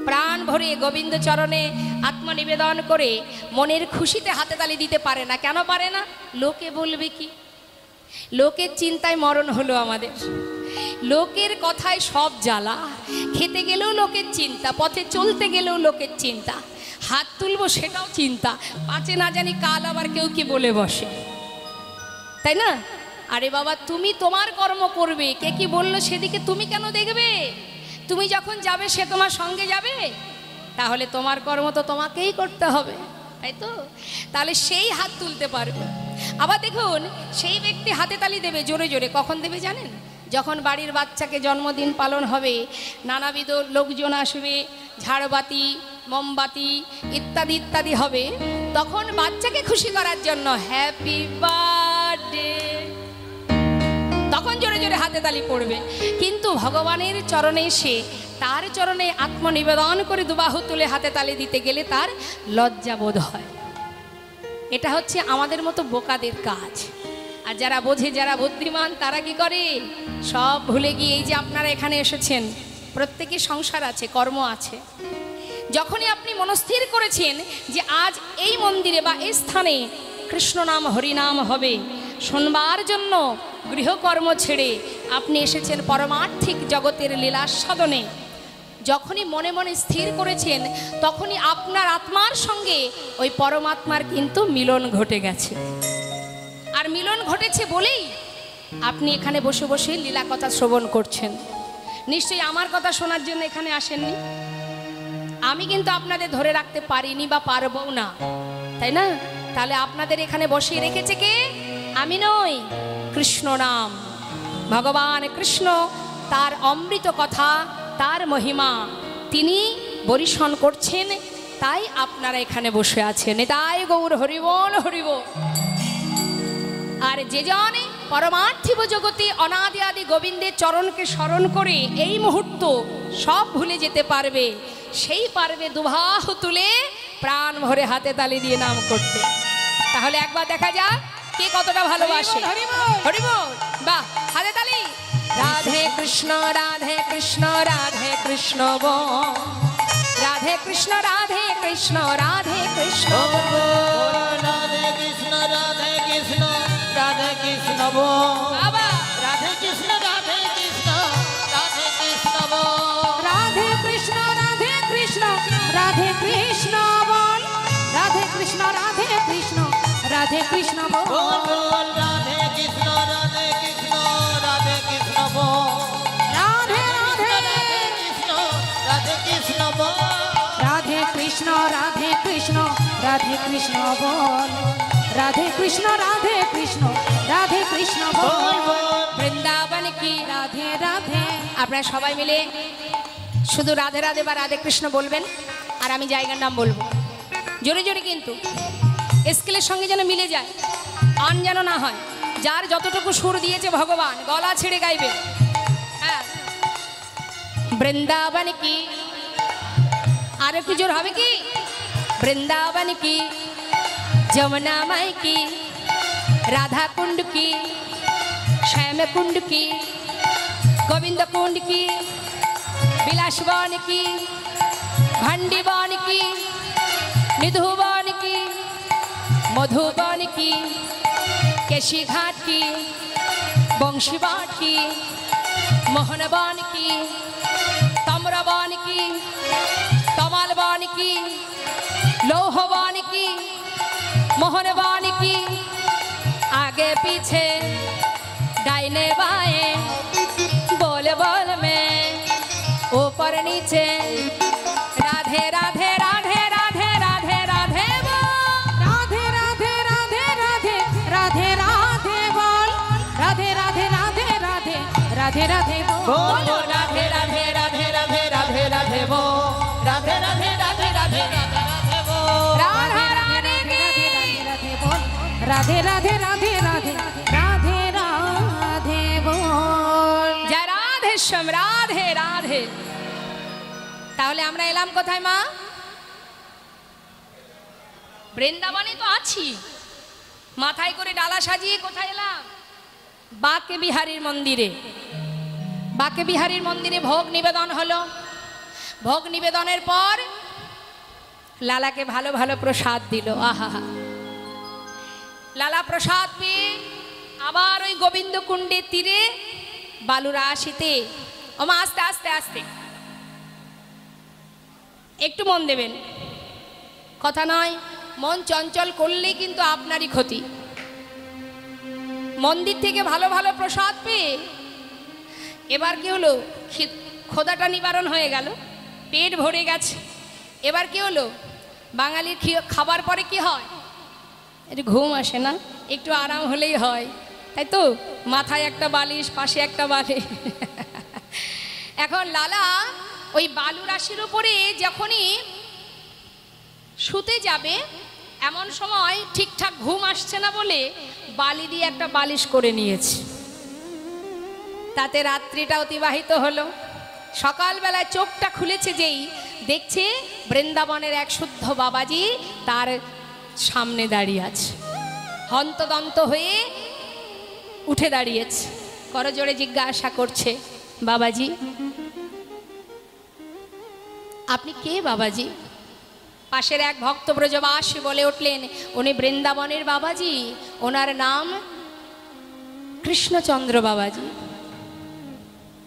প্রাণ ভরে গোবিন্দ চরণে আত্মনিবেদন করে মনের খুশিতে হাতে তালি দিতে পারে না। কেন পারে না? লোকে বলবে কি? লোকের চিন্তায় মরণ হলো আমাদের। লোকের কথায় সব জ্বালা, খেতে গেলেও লোকের চিন্তা, পথে চলতে গেলেও লোকের চিন্তা, হাত তুলবো সেটাও চিন্তা, পাচে না জানি কাল আবার কেউ কি বলে বসে, তাই না? আরে বাবা, তুমি তোমার কর্ম করবে, কে কি বললো সেদিকে তুমি কেন দেখবে? তুমি যখন যাবে সে তোমার সঙ্গে যাবে, তাহলে তোমার কর্ম তো তোমাকেই করতে হবে, তাই তো? তাহলে সেই হাত তুলতে পারবে। আবার দেখুন, সেই ব্যক্তি হাতে তালি দেবে জোরে জোরে, কখন দেবে জানেন? যখন বাড়ির বাচ্চাকে জন্মদিন পালন হবে, নানাবিধ লোকজন আসবে, ঝাড়বাতি, মোমবাতি ইত্যাদি ইত্যাদি হবে, তখন বাচ্চাকে খুশি করার জন্য হ্যাপি বার্থডে, তখন জোরে জোরে হাতে তালি পড়বে। কিন্তু ভগবানের চরণে এসে তার চরণে আত্মনিবেদন করে দুবাহু তুলে হাতে তালি দিতে গেলে তার লজ্জা বোধ হয়। এটা হচ্ছে আমাদের মতো বোকাদের কাজ। আর যারা বোঝে, যারা বুদ্ধিমান, তারা কি করে? সব ভুলে গিয়ে, এই যে আপনারা এখানে এসেছেন, প্রত্যেকের সংসার আছে, কর্ম আছে। যখনই আপনি মনস্থির করেছেন যে আজ এই মন্দিরে বা এই স্থানে কৃষ্ণ নাম হরিনাম হবে, শুনবার জন্য গৃহকর্ম ছেড়ে আপনি এসেছেন পরমার্থিক জগতের লীলাস্বাদনে, যখনই মনে মনে স্থির করেছেন, তখনই আপনার আত্মার সঙ্গে ওই পরমাত্মার কিন্তু মিলন ঘটে গেছে। আর মিলন ঘটেছে বলেই আপনি এখানে বসে বসে লীলা কথা শ্রবণ করছেন। নিশ্চয়ই আমার কথা শোনার জন্য এখানে আসেননি। আমি কিন্তু আপনাদের ধরে রাখতে পারিনি বা পারবো না, তাই না? তাহলে আপনাদের এখানে বসিয়ে রেখেছে কে? আমি নই, কৃষ্ণ নাম। ভগবান কৃষ্ণ তার অমৃত কথা, তার মহিমা তিনি বরিশন করছেন, তাই আপনারা এখানে বসে আছেন। তাই গৌর হরিবল হরিবল। আর যে জন পরমার্থিব জগতে অনাদি আদি গোবিন্দের চরণকে স্মরণ করে এই মুহূর্ত সব ভুলে যেতে পারবে, সেই পারবে দুবাহু তুলে প্রাণ ভরে হাতে তালি দিয়ে নাম করতে। তাহলে একবার দেখা যাক কে কতটা ভালোবাসে। হরিবল, বাহ, হাতে তালি। রাধে কৃষ্ণ রাধে কৃষ্ণ রাধে কৃষ্ণ বল, রাধে কৃষ্ণ রাধে কৃষ্ণ রাধে কৃষ্ণ বল, রাধে কৃষ্ণ রাধে কৃষ্ণ রাধে কৃষ্ণ বল, বাবা রাধে কৃষ্ণ রাধে কৃষ্ণ রাধে কৃষ্ণ বল, রাধে কৃষ্ণ রাধে কৃষ্ণ রাধে কৃষ্ণ বল, রাধে কৃষ্ণ রাধে কৃষ্ণ রাধে কৃষ্ণ বল, বল বল, রাধে কৃষ্ণ রাধে কৃষ্ণ রাধে কৃষ্ণ বল, রাধে রাধে কৃষ্ণ রাধে কৃষ্ণ বল, রাধে কৃষ্ণ রাধে কৃষ্ণ রাধে কৃষ্ণ বল, রাধে কৃষ্ণ রাধে কৃষ্ণ রাধে কৃষ্ণ বল বল, বল, বৃন্দাবন কি। রাধে রাধে। আপনারা সবাই মিলে শুধু রাধে রাধে বা রাধে কৃষ্ণ বলবেন, আর আমি জায়গার নাম বলবো জোরে জোরে, কিন্তু স্কেলের সঙ্গে যেন মিলে যায়, আন যেন না হয়। যার যতটুকু সুর দিয়েছে ভগবান, গলা ছেড়ে গাইবে। হ্যাঁ, বৃন্দাবন কি। আর একটু জোর হবে কি? বৃন্দাবন কি, যমুনা মাই কি, রাধা কুণ্ড কি, শ্যাম কুণ্ড কি, গোবিন্দ কুণ্ড কি, বিলাস বন কি, ভান্ডি বন কি, নিধুবন কি, মধুবন কি, কেশি ঘাট কি, বংশীবাট কি, মোহনবন কি, তম্রবন কি, তমালবন কি, লৌহবন কি, মোহনবন কি, आगे पीछे दाहिने बाएं बोल बोल में ऊपर नीचे राधे राधे राधे राधे राधे राधे बोल, राधे राधे राधे राधे राधे राधे बोल, राधे राधे राधे राधे राधे राधे बोल, बोलो राधे राधे राधे राधे राधे राधे बोल, राधे राधे राधे राधे राधे राधे बोल, राधा रानी की। राधे बोल, রাধে রাধে রাধে রাধে রাধে রাধে বল। জয় রাধেশ্যাম, রাধে রাধে। তাহলে আমরা এলাম কোথায় মা? বৃন্দাবনে তো আছি, মাথায় করে ডালা সাজিয়ে কোথায় এলাম? বাকে বিহারীর মন্দিরে। বাকে বিহারীর মন্দিরে ভোগ নিবেদন হলো। ভোগ নিবেদনের পর লালাকে ভালো ভালো প্রসাদ দিল। আহা, লালা প্রসাদ পেয়ে আবার ওই গোবিন্দ কুণ্ডের তীরে বালুরা আসিতে, ওমা আস্তে আস্তে আস্তে, একটু মন দেবেন, কথা নয়, মন চঞ্চল করলেই কিন্তু আপনারই ক্ষতি। মন্দির থেকে ভালো ভালো প্রসাদ পেয়ে এবার কি হলো? ক্ষুধাটা নিবারণ হয়ে গেল, পেট ভরে গেছে। এবার কি হলো? বাঙালির খাবার পরে কি হয়? একটু ঘুম আসে না? একটু আরাম হলেই হয়, তাই তো? মাথায় একটা বালিশ, পাশে একটা বালিশ। এখন লালা ওই বালু রাশির উপরে যখনই শুতে যাবে, এমন সময় ঠিকঠাক ঘুম আসছে না বলে বালি দিয়ে একটা বালিশ করে নিয়েছে। তাতে রাত্রিটা অতিবাহিত হলো। সকালবেলায় চোখটা খুলেছে, যেই দেখছে বৃন্দাবনের এক শুদ্ধ বাবাজি তার সামনে দাঁড়িয়ে আছে। হন্তদন্ত হয়ে উঠে দাঁড়িয়েছে, করজোড়ে জিজ্ঞাসা করছে, বাবাজি আপনি কে বাবাজি? পাশের এক ভক্ত ব্রজবাসী বলে উঠলেন, উনি বৃন্দাবনের বাবাজি, ওনার নাম কৃষ্ণচন্দ্র বাবাজি,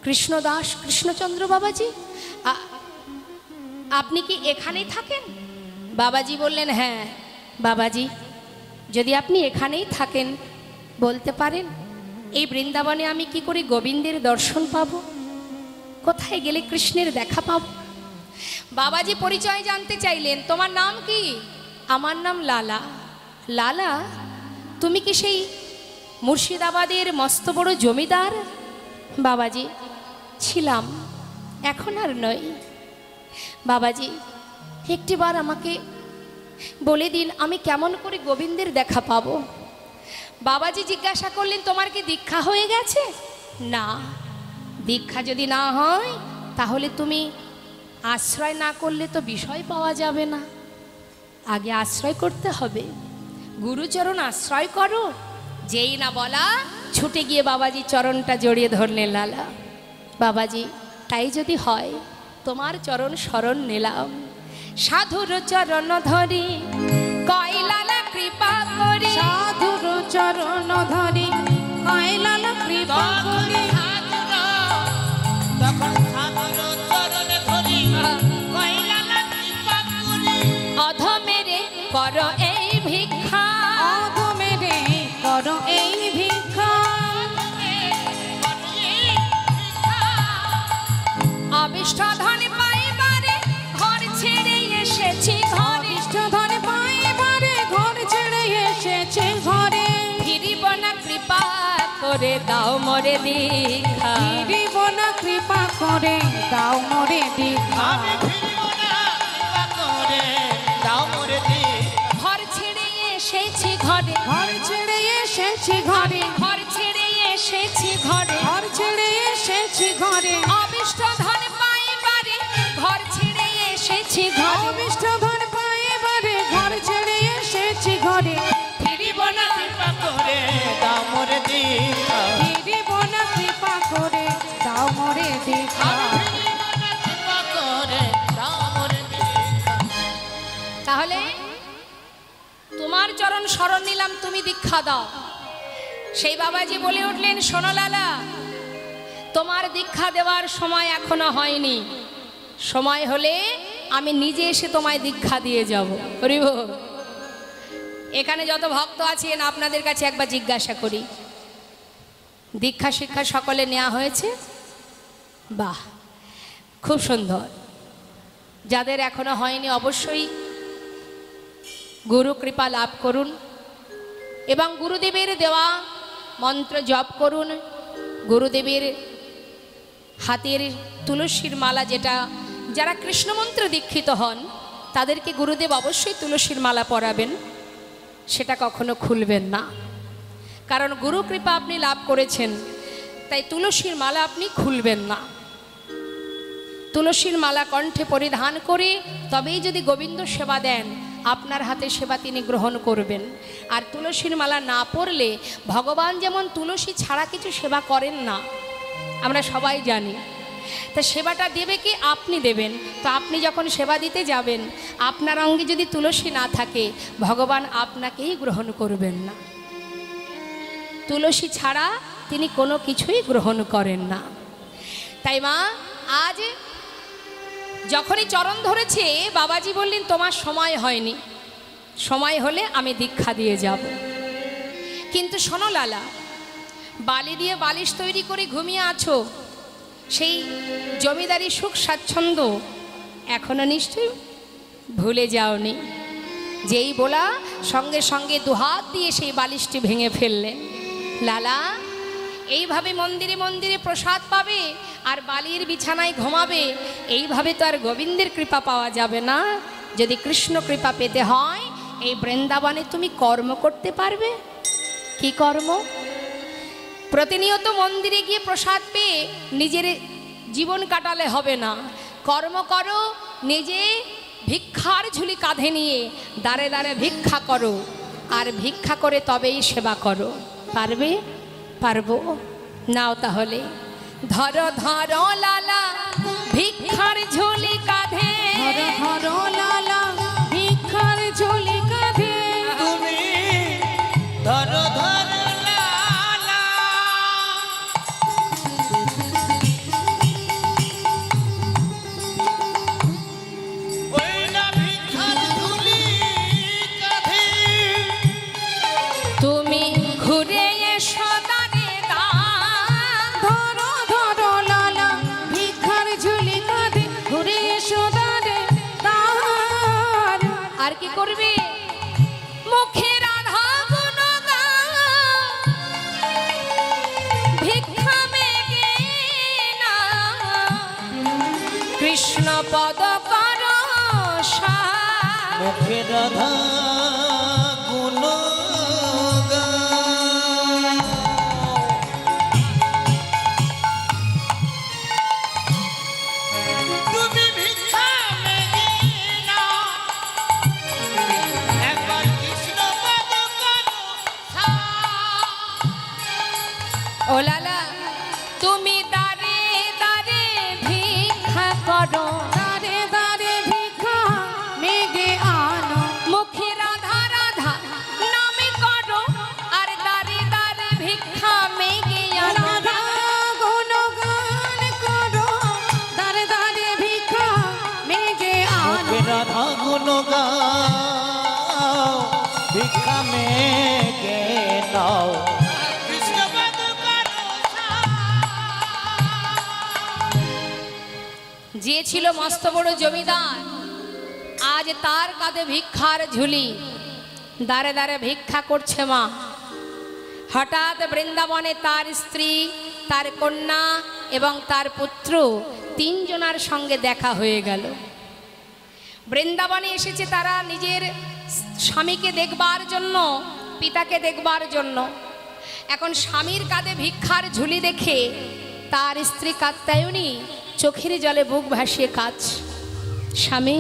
কৃষ্ণদাস কৃষ্ণচন্দ্র বাবাজি। আপনি কি এখানেই থাকেন? বাবাজি বললেন, হ্যাঁ বাবাজি, যদি আপনি এখানেই থাকেন বলতে পারেন এই বৃন্দাবনে আমি কি করে গোবিন্দের দর্শন পাব? কোথায় গেলে কৃষ্ণের দেখা পাব? বাবাজি পরিচয় জানতে চাইলেন, তোমার নাম কি? আমার নাম লালা। লালা, তুমি কি সেই মুর্শিদাবাদের মস্ত বড় জমিদার? বাবাজি, ছিলাম, এখন আর নই। বাবাজি একটিবার আমাকে বলে দিন আমি কেমন করে গোবিন্দের দেখা পাবো? বাবাজি জিজ্ঞাসা করলেন, তোমার কি দীক্ষা হয়ে গেছে? না, দীক্ষা যদি না হয় তাহলে তুমি আশ্রয় না করলে তো বিষয় পাওয়া যাবে না। আগে আশ্রয় করতে হবে, গুরুচরণ আশ্রয় করো। যেই না বলা, ছুটে গিয়ে বাবাজি চরণটা জড়িয়ে ধরলেন লালা। বাবাজি তাই যদি হয় তোমার চরণ শরণ নিলাম, সাধুর চরণ ধরি কয় লালা কৃপা করি, সাধুর চরণ ধরি কয় লালা কৃপা করি। তখন সাধুর চরণে ধরি কয় লালা কৃপা করি। অধমেরে কর এই ভিক্ষা, অধমেরে কর এই ভিক্ষা। অবিষ্ট ধন পাইবারে ঘর ছেড়ে এসেছি ঘরে, অবিষ্ট ধন পাইবারে ঘর ছেড়ে এসেছে ঘরে। ফিরিব না কৃপা করে দাও মোরে দীক্ষা, ফিরিব না কৃপা করে দাও মোরে দীক্ষা। আমি ফিরিব না কৃপা করে দাও মোরে দীক্ষা। ঘর ছেড়ে এসেছি ঘরে, ঘর ছেড়ে এসেছি ঘরে, ঘর ছেড়ে এসেছি ঘরে, ঘর ছেড়ে এসেছি ঘরে। অবিষ্ট ধন পাইবারে ঘর ছেড়ে এসেছি ঘরে, অবিষ্ট ধন পাইবারে ঘর ছেড়ে এসেছি ঘরে। ফিরিব না কৃপা করে দাও মোরে দীক্ষা। ফিরিব না কৃপা করে দাও মোরে দীক্ষা। আমি ফিরিব না কৃপা করে দাও মোরে দীক্ষা। তাহলে তোমার চরণ শরণ নিলাম, তুমি দীক্ষা দাও। সেই বাবাজি বলে উঠলেন, শোনো লালা, তোমার দীক্ষা দেওয়ার সময় এখনো হয়নি, সময় হলে আমি নিজে এসে তোমায় দীক্ষা দিয়ে যাব। হরি বল। এখানে যত ভক্ত আছেন আপনাদের কাছে একবার জিজ্ঞাসা করি, দীক্ষা শিক্ষা সকলে নেওয়া হয়েছে? বাহ, খুব সুন্দর। যাদের এখনো হয়নি অবশ্যই গুরু কৃপা লাভ করুন এবং গুরুদেবের দেওয়া মন্ত্র জপ করুন। গুরুদেবের হাতের তুলসীর মালা, যেটা যারা কৃষ্ণমন্ত্র দীক্ষিত হন তাদেরকে গুরুদেব অবশ্যই তুলসীর মালা পরাবেন। সেটা কখনো খুলবেন না। কারণ গুরু কৃপা আপনি লাভ করেছেন, তাই তুলসীর মালা আপনি খুলবেন না। তুলসীর মালা কণ্ঠে পরিধান করে তবেই যদি গোবিন্দ সেবা দেন, আপনার হাতে সেবা তিনি গ্রহণ করবেন। আর তুলসীর মালা না পরলে ভগবান যেমন তুলসী ছাড়া কিছু সেবা করেন না, আমরা সবাই জানি। তা সেবাটা দেবে কি? আপনি দেবেন। তো আপনি যখন সেবা দিতে যাবেন, আপনার অঙ্গে যদি তুলসী না থাকে, ভগবান আপনাকেই গ্রহণ করবেন না। তুলসী ছাড়া তিনি কোনো কিছুই গ্রহণ করেন না। তাই মা, আজ যখনই চরণ ধরেছে, বাবাজি বললেন তোমার সময় হয়নি, সময় হলে আমি দীক্ষা দিয়ে যাব। কিন্তু শোনো লালা, বালি দিয়ে বালিশ তৈরি করে ঘুমিয়ে আছো, সেই জমিদারি সুখ স্বাচ্ছন্দ্য এখনো নিশ্চয়ই ভুলে যাওনি। যেই বলা সঙ্গে সঙ্গে দুহাত দিয়ে সেই বালিশটি ভেঙে ফেললেন। লালা, এইভাবে মন্দিরে মন্দিরে প্রসাদ পাবে আর বালির বিছানায় ঘুমাবে, এইভাবে তো আর গোবিন্দের কৃপা পাওয়া যাবে না। যদি কৃষ্ণ কৃপা পেতে হয়, এই বৃন্দাবনে তুমি কর্ম করতে পারবে। কি কর্ম? প্রতিনিয়ত মন্দিরে গিয়ে প্রসাদ পেয়ে নিজের জীবন কাটালে হবে না। কর্ম করো, নিজে ভিক্ষার ঝুলি কাঁধে নিয়ে দাঁড়ে দাঁড়ে ভিক্ষা করো, আর ভিক্ষা করে তবেই সেবা করো। পারবে? পারবো। নাও তাহলে, ধরো ধরো লালা ভিক্ষার ঝুলি কাঁধে, ধরো ধরো লালা ভিক্ষার ঝুলি কাঁধে, তুমি ধরো ধরো লালা, ওই না ভিক্ষার ঝুলি কাঁধে, তুমি ঘুরে এসো দাঁড়ে দাঁড়। ধরো ধরো লালা ভিক্ষার ঝুলি কাঁধে, ঘুরে এসো দাঁড়ে দাঁড়। আর কি করবে? মুখে রাধা গুণগান, ভিক্ষা মেগে না, কৃষ্ণ পদ কর সার। মুখে রাধা গুণ গাও। তুমি ভিক্ষা মেগে নাও, একবার কৃষ্ণ পদ করো সার। ও লালা, তুমি দাঁড়ে দাঁড়ে ভিক্ষা করো, দাঁড়ে দাঁড়ে ভিক্ষা মেঘে আনো, মুখে রাধা রাধা নামে করো, আর দাঁড়ে দাঁড়ে ভিক্ষা মেগে আনো। রাধা গুণগান করো, দাঁড়ে দাঁড়ে ভিক্ষা মেঘে আনো। মুখে রাধা গুণ গাও, ভিক্ষা মেগে নাও, কৃষ্ণ পদ করো সার। যে ছিল মস্ত বড় জমিদার, আজ তার কাঁধে ভিক্ষার ঝুলি, দাঁড়ে দাঁড়ে ভিক্ষা করছে মা। হঠাৎ বৃন্দাবনে তার স্ত্রী, তার কন্যা এবং তার পুত্র তিনজনার সঙ্গে দেখা হয়ে গেল। বৃন্দাবনে এসেছে তারা নিজের স্বামীকে দেখবার জন্য, পিতাকে দেখবার জন্য। এখন স্বামীর কাঁধে ভিক্ষার ঝুলি দেখে তার স্ত্রী কাত্যায়নী চোখের জলে বুক ভাসিয়ে কাঁদছে। স্বামী,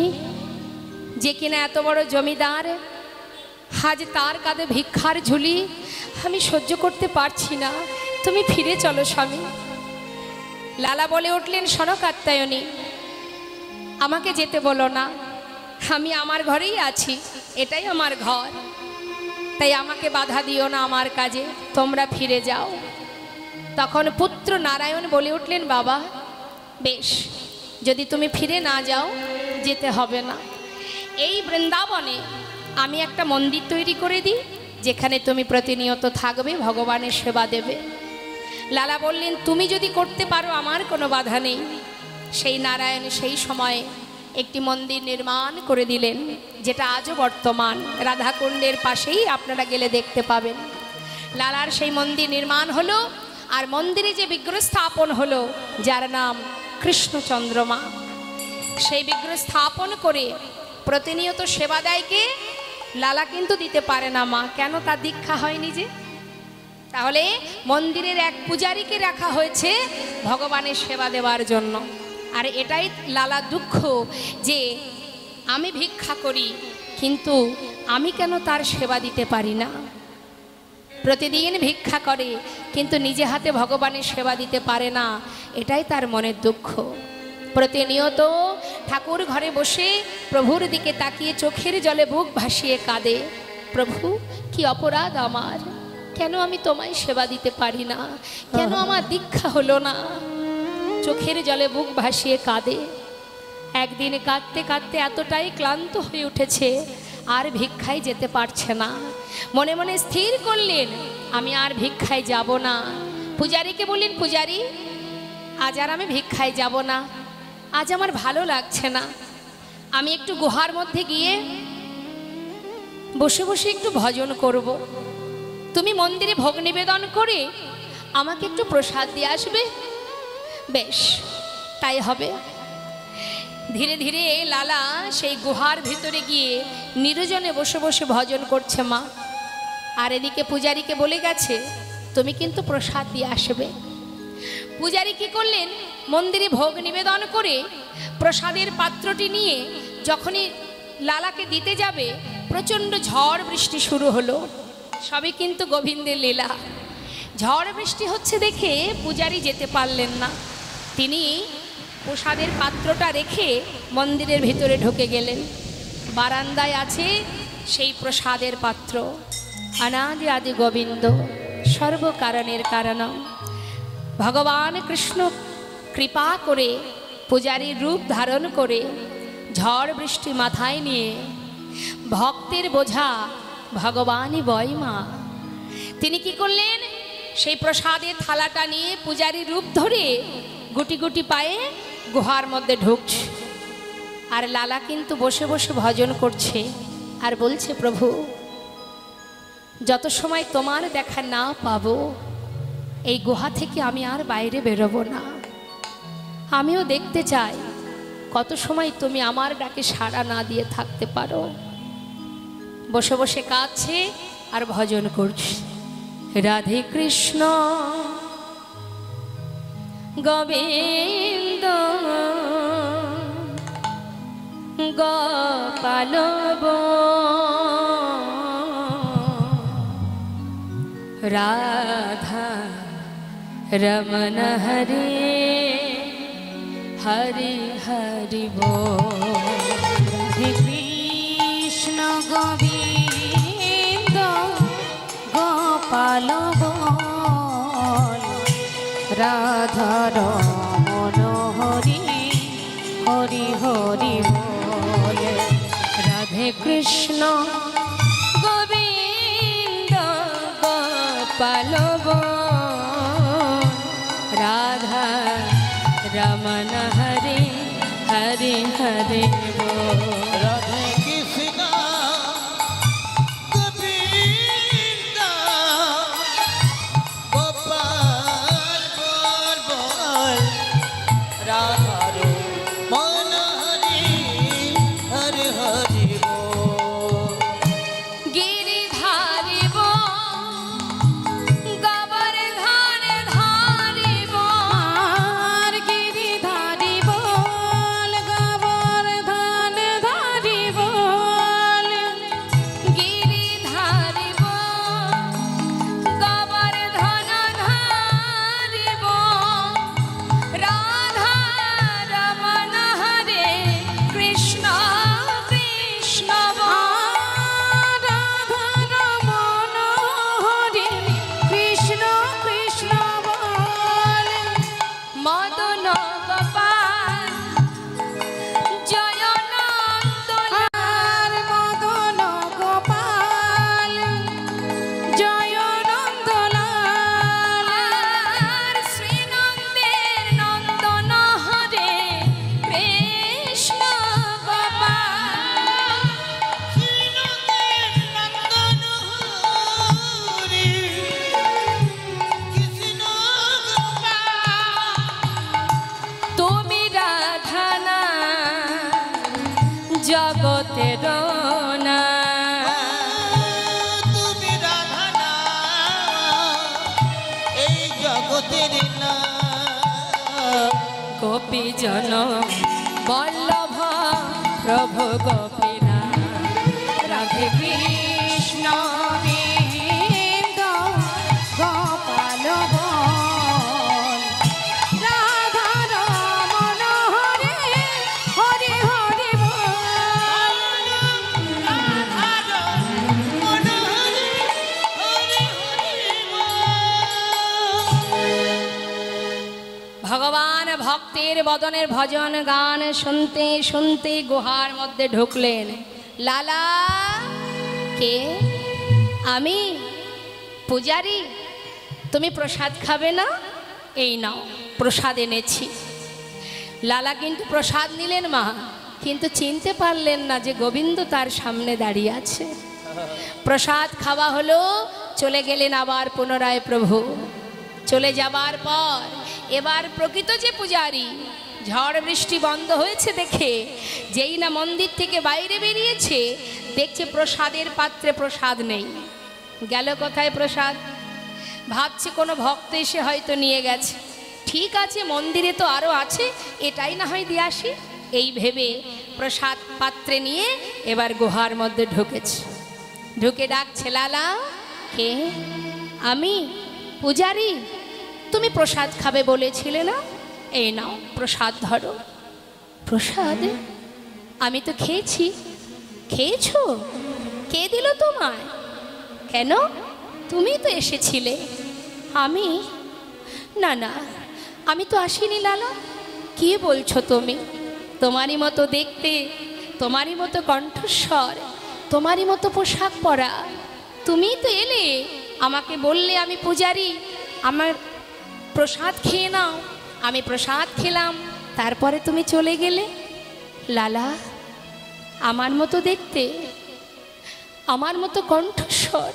যে কিনা এত বড় জমিদার, আজ তার কাঁধে ভিক্ষার ঝুলি, আমি সহ্য করতে পারছি না, তুমি ফিরে চলো স্বামী। লালা বলে উঠলেন, শোনো কাত্যায়নী, আমাকে যেতে বলো না, আমি আমার ঘরেই আছি, এটাই আমার ঘর, তাই আমাকে বাধা দিও না আমার কাজে, তোমরা ফিরে যাও। তখন পুত্র নারায়ণ বলে উঠলেন, বাবা বেশ, যদি তুমি ফিরে না যাও, যেতে হবে না। এই বৃন্দাবনে আমি একটা মন্দির তৈরি করে দিই, যেখানে তুমি প্রতিনিয়ত থাকবে, ভগবানের সেবা দেবে। লালা বললেন, তুমি যদি করতে পারো আমার কোনো বাধা নেই। সেই নারায়ণ সেই সময়ে একটি মন্দির নির্মাণ করে দিলেন, যেটা আজও বর্তমান, রাধাকুণ্ডের পাশেই আপনারা গেলে দেখতে পাবেন। লালার সেই মন্দির নির্মাণ হলো, আর মন্দিরে যে বিগ্রহ স্থাপন হলো, যার নাম কৃষ্ণচন্দ্রমা, সেই বিগ্রহ স্থাপন করে প্রতিনিয়ত সেবা দেয় কে? লালা কিন্তু দিতে পারে না মা, কেন? তার দীক্ষা হয়নি যে। তাহলে মন্দিরের এক পূজারীকে রাখা হয়েছে ভগবানের সেবা দেওয়ার জন্য। আর এটাই লালা দুঃখ যে আমি ভিক্ষা করি, কিন্তু আমি কেন তার সেবা দিতে পারি না। প্রতিদিন ভিক্ষা করে কিন্তু নিজে হাতে ভগবানের সেবা দিতে পারে না, এটাই তার মনের দুঃখ। প্রতিনিয়ত ঠাকুর ঘরে বসে প্রভুর দিকে তাকিয়ে চোখের জলে বুক ভাসিয়ে কাঁদে, প্রভু কি অপরাধ আমার, কেন আমি তোমায় সেবা দিতে পারি না, কেন আমার দীক্ষা হলো না। চোখের জলে বুক ভাসিয়ে কাঁদে। একদিন কাঁদতে কাঁদতে এতটাই ক্লান্ত হয়ে উঠেছে, আর ভিক্ষায় যেতে পারছে না। মনে মনে স্থির করলেন আমি আর ভিক্ষায় যাব না। পূজারীকে বললেন, পূজারী আজ আর আমি ভিক্ষায় যাব না, আজ আমার ভালো লাগছে না, আমি একটু গুহার মধ্যে গিয়ে বসে বসে একটু ভজন করব। তুমি মন্দিরে ভোগ নিবেদন করে আমাকে একটু প্রসাদ দিয়ে আসবে। বেশ, তাই হবে। ধীরে ধীরে লালা সেই গুহার ভিতরে গিয়ে নির্জনে বসে বসে ভজন করছে মা। আর এদিকে পূজারীকে বলে গেছে তুমি কিন্তু প্রসাদ দিয়ে আসবে। পূজারী কি করলেন, মন্দিরে ভোগ নিবেদন করে প্রসাদের পাত্রটি নিয়ে যখনই লালাকে দিতে যাবে, প্রচণ্ড ঝড় বৃষ্টি শুরু হলো। সবই কিন্তু গোবিন্দের লীলা। ঝড় বৃষ্টি হচ্ছে দেখে পূজারী যেতে পারলেন না। তিনি প্রসাদের পাত্রটা রেখে মন্দিরের ভিতরে ঢুকে গেলেন। বারান্দায় আছে সেই প্রসাদের পাত্র। অনাদি আদি গোবিন্দ সর্বকারণের কারণম। ভগবান কৃষ্ণ কৃপা করে পূজারীর রূপ ধারণ করে ঝড় বৃষ্টি মাথায় নিয়ে ভক্তের বোঝা ভগবানই বয় মা। তিনি কি করলেন, সেই প্রসাদের থালাটা নিয়ে পূজারীর রূপ ধরে গুটি গুটি পায়ে গুহার মধ্যে ঢুকছে। আর লালা কিন্তু বসে বসে ভজন করছে আর বলছে, প্রভু যত সময় তোমার দেখা না পাবো এই গুহা থেকে আমি আর বাইরে বেরোবো না। আমিও দেখতে চাই কত সময় তুমি আমার ডাকে সাড়া না দিয়ে থাকতে পারো। বসে বসে কাঁদছে আর ভজন করছে, রাধে কৃষ্ণ গোবিন্দ গোপাল রাধা রমণ হরে হরি হরি বল। রাধে কৃষ্ণ গোবিন্দ গোপাল বল, রাধা রমণ হরি হরি হরি বল। রাধে কৃষ্ণ গোবিন্দ গোপাল রাধা রমণ হরে হরে হরে বল। রাধে কৃষ্ণ গোবিন্দ গোপাল বল বল, রাধা রমণ হরি হরি হরি বল। গিরিধারি গোবর্ধন ধারি আর গিরিধারি বল, গোবর্ধন ধারি বল। গিরিধারি গোবর্ধন ধারি রাধা রমণ হরে কৃষ্ণ কৃষ্ণ রাধা রমণ হরে কৃষ্ণ কৃষ্ণ বল। মদন গোপাল জয় নন্দন আর মদন গোপাল জয় নন্দলাল। আর শ্রীনন্দের নন্দন হরে কৃষ্ণ গোপাল। শ্রীনন্দের নন্দন হরি কৃষ্ণ গোপাল। তুমি রাধা না জগতের না, গোপী জন বল্লভ প্রভু গোপীনা রাধে কৃষ্ণ গোবিন্দ গোপাল বল রাধা রমণ হরে হরে হরে বল ভগবান ভক্তের বদনের ভজন গান শুনতে শুনতে গুহার মধ্যে ঢুকলেন। লালা, কে? আমি পূজারি। তুমি প্রসাদ খাবে না? এই নাও প্রসাদ এনেছি। লালা কিন্তু প্রসাদ নিলেন মা, কিন্তু চিনতে পারলেন না যে গোবিন্দ তার সামনে দাঁড়িয়ে আছে। প্রসাদ খাওয়া হলো, চলে গেলেন আবার পুনরায় প্রভু। চলে যাবার পর এবার প্রকৃত যে পূজারি, ঝড় বৃষ্টি বন্ধ হয়েছে দেখে যেই না মন্দির থেকে বাইরে বেরিয়েছে, দেখছে প্রসাদের পাত্রে প্রসাদ নেই। গেল কোথায় প্রসাদ? ভাবছে কোনো ভক্ত এসে হয়তো নিয়ে গেছে। ঠিক আছে, মন্দিরে তো আরও আছে, এটাই না হয় দিয়ে আসি। এই ভেবে প্রসাদ পাত্রে নিয়ে এবার গুহার মধ্যে ঢুকেছে। ঢুকে ডাকছে, লালা, কে? আমি পূজারি। তুমি প্রসাদ খাবে বলেছিলে না? এই নাও প্রসাদ ধরো। প্রসাদ? আমি তো খেয়েছি। খেয়েছো? কে দিল তোমায়? কেন? তুমি তো এসেছিলে। আমি? না না, আমি তো আসিনি লালা। কি বলছো তুমি? তোমারই মতো দেখতে, তোমারই মতো কণ্ঠস্বর, তোমারই মতো পোশাক পরা, তুমিই তো এলে, আমাকে বললে আমি পূজারি, আমার প্রসাদ খেয়ে নাও। আমি প্রসাদ খেলাম, তারপরে তুমি চলে গেলে। লালা, আমার মতো দেখতে, আমার মতো কণ্ঠস্বর,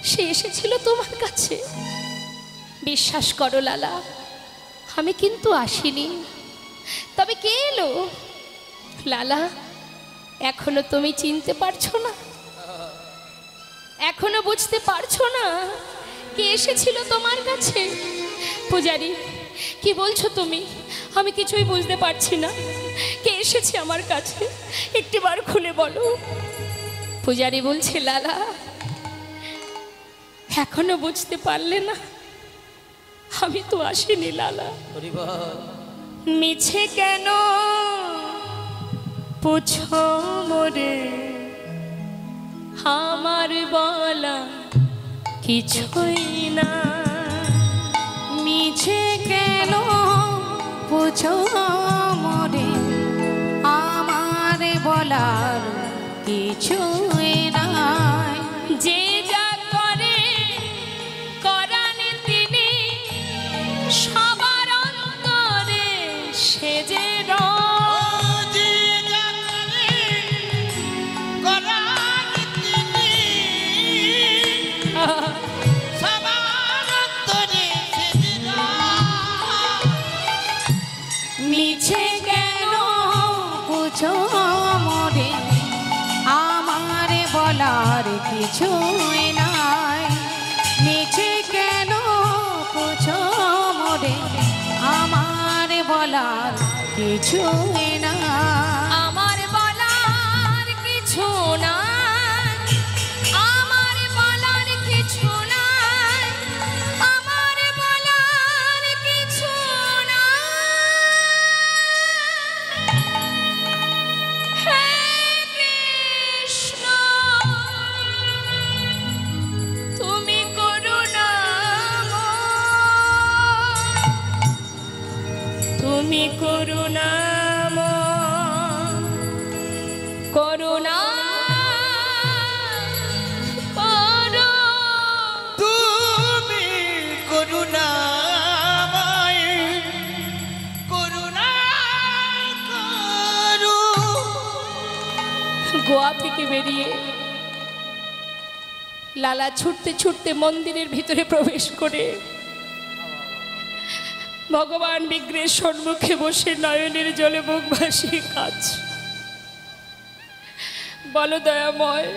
সে এসেছিল তোমার কাছে। বিশ্বাস করো লালা, আমি কিন্তু আসিনি। তবে কে এলো? লালা, এখনো তুমি চিনতে পারছো না? এখনো বুঝতে পারছো না কে এসেছিল তোমার কাছে? পূজারি, কি বলছো তুমি? আমি কিছুই বুঝতে পারছি না। কে এসেছে আমার কাছে? একটিবার খুলে বলো। পূজারি বলছে, লালা, এখনো বুঝতে পারলে না? আমি তো আসিনি লালা। মিছে কেন পুছো মোরে, আমার বলা কিছুই না। মিছে কেন পুছো মোরে, আমার বলার কিছুই নাই। যে যা করে করান তিনি, সবার অন্তরে সে যে মিছে কেন পুছো মোরে, আমার বলার কিছুই নাই। মিছে কেন পুছো মোরে, আমার বলার কিছুই নাই। আমার বলার কিছু নাই, আমার বলার কিছু নাই, আমার বলার কিছু নাই। হে কৃষ্ণ, তুমি করুণাময়, তুমি করুণাময়, করুণা করো। তুমি করুণাময়, করুণা করো। গোয়া থেকে বেরিয়ে লালা ছুটতে ছুটতে মন্দিরের ভিতরে প্রবেশ করে ভগবান বিগ্রহের সম্মুখে বসে নয়নের জলে মুখ ভাসিয়ে কাঁদছে। বলো দয়াময়,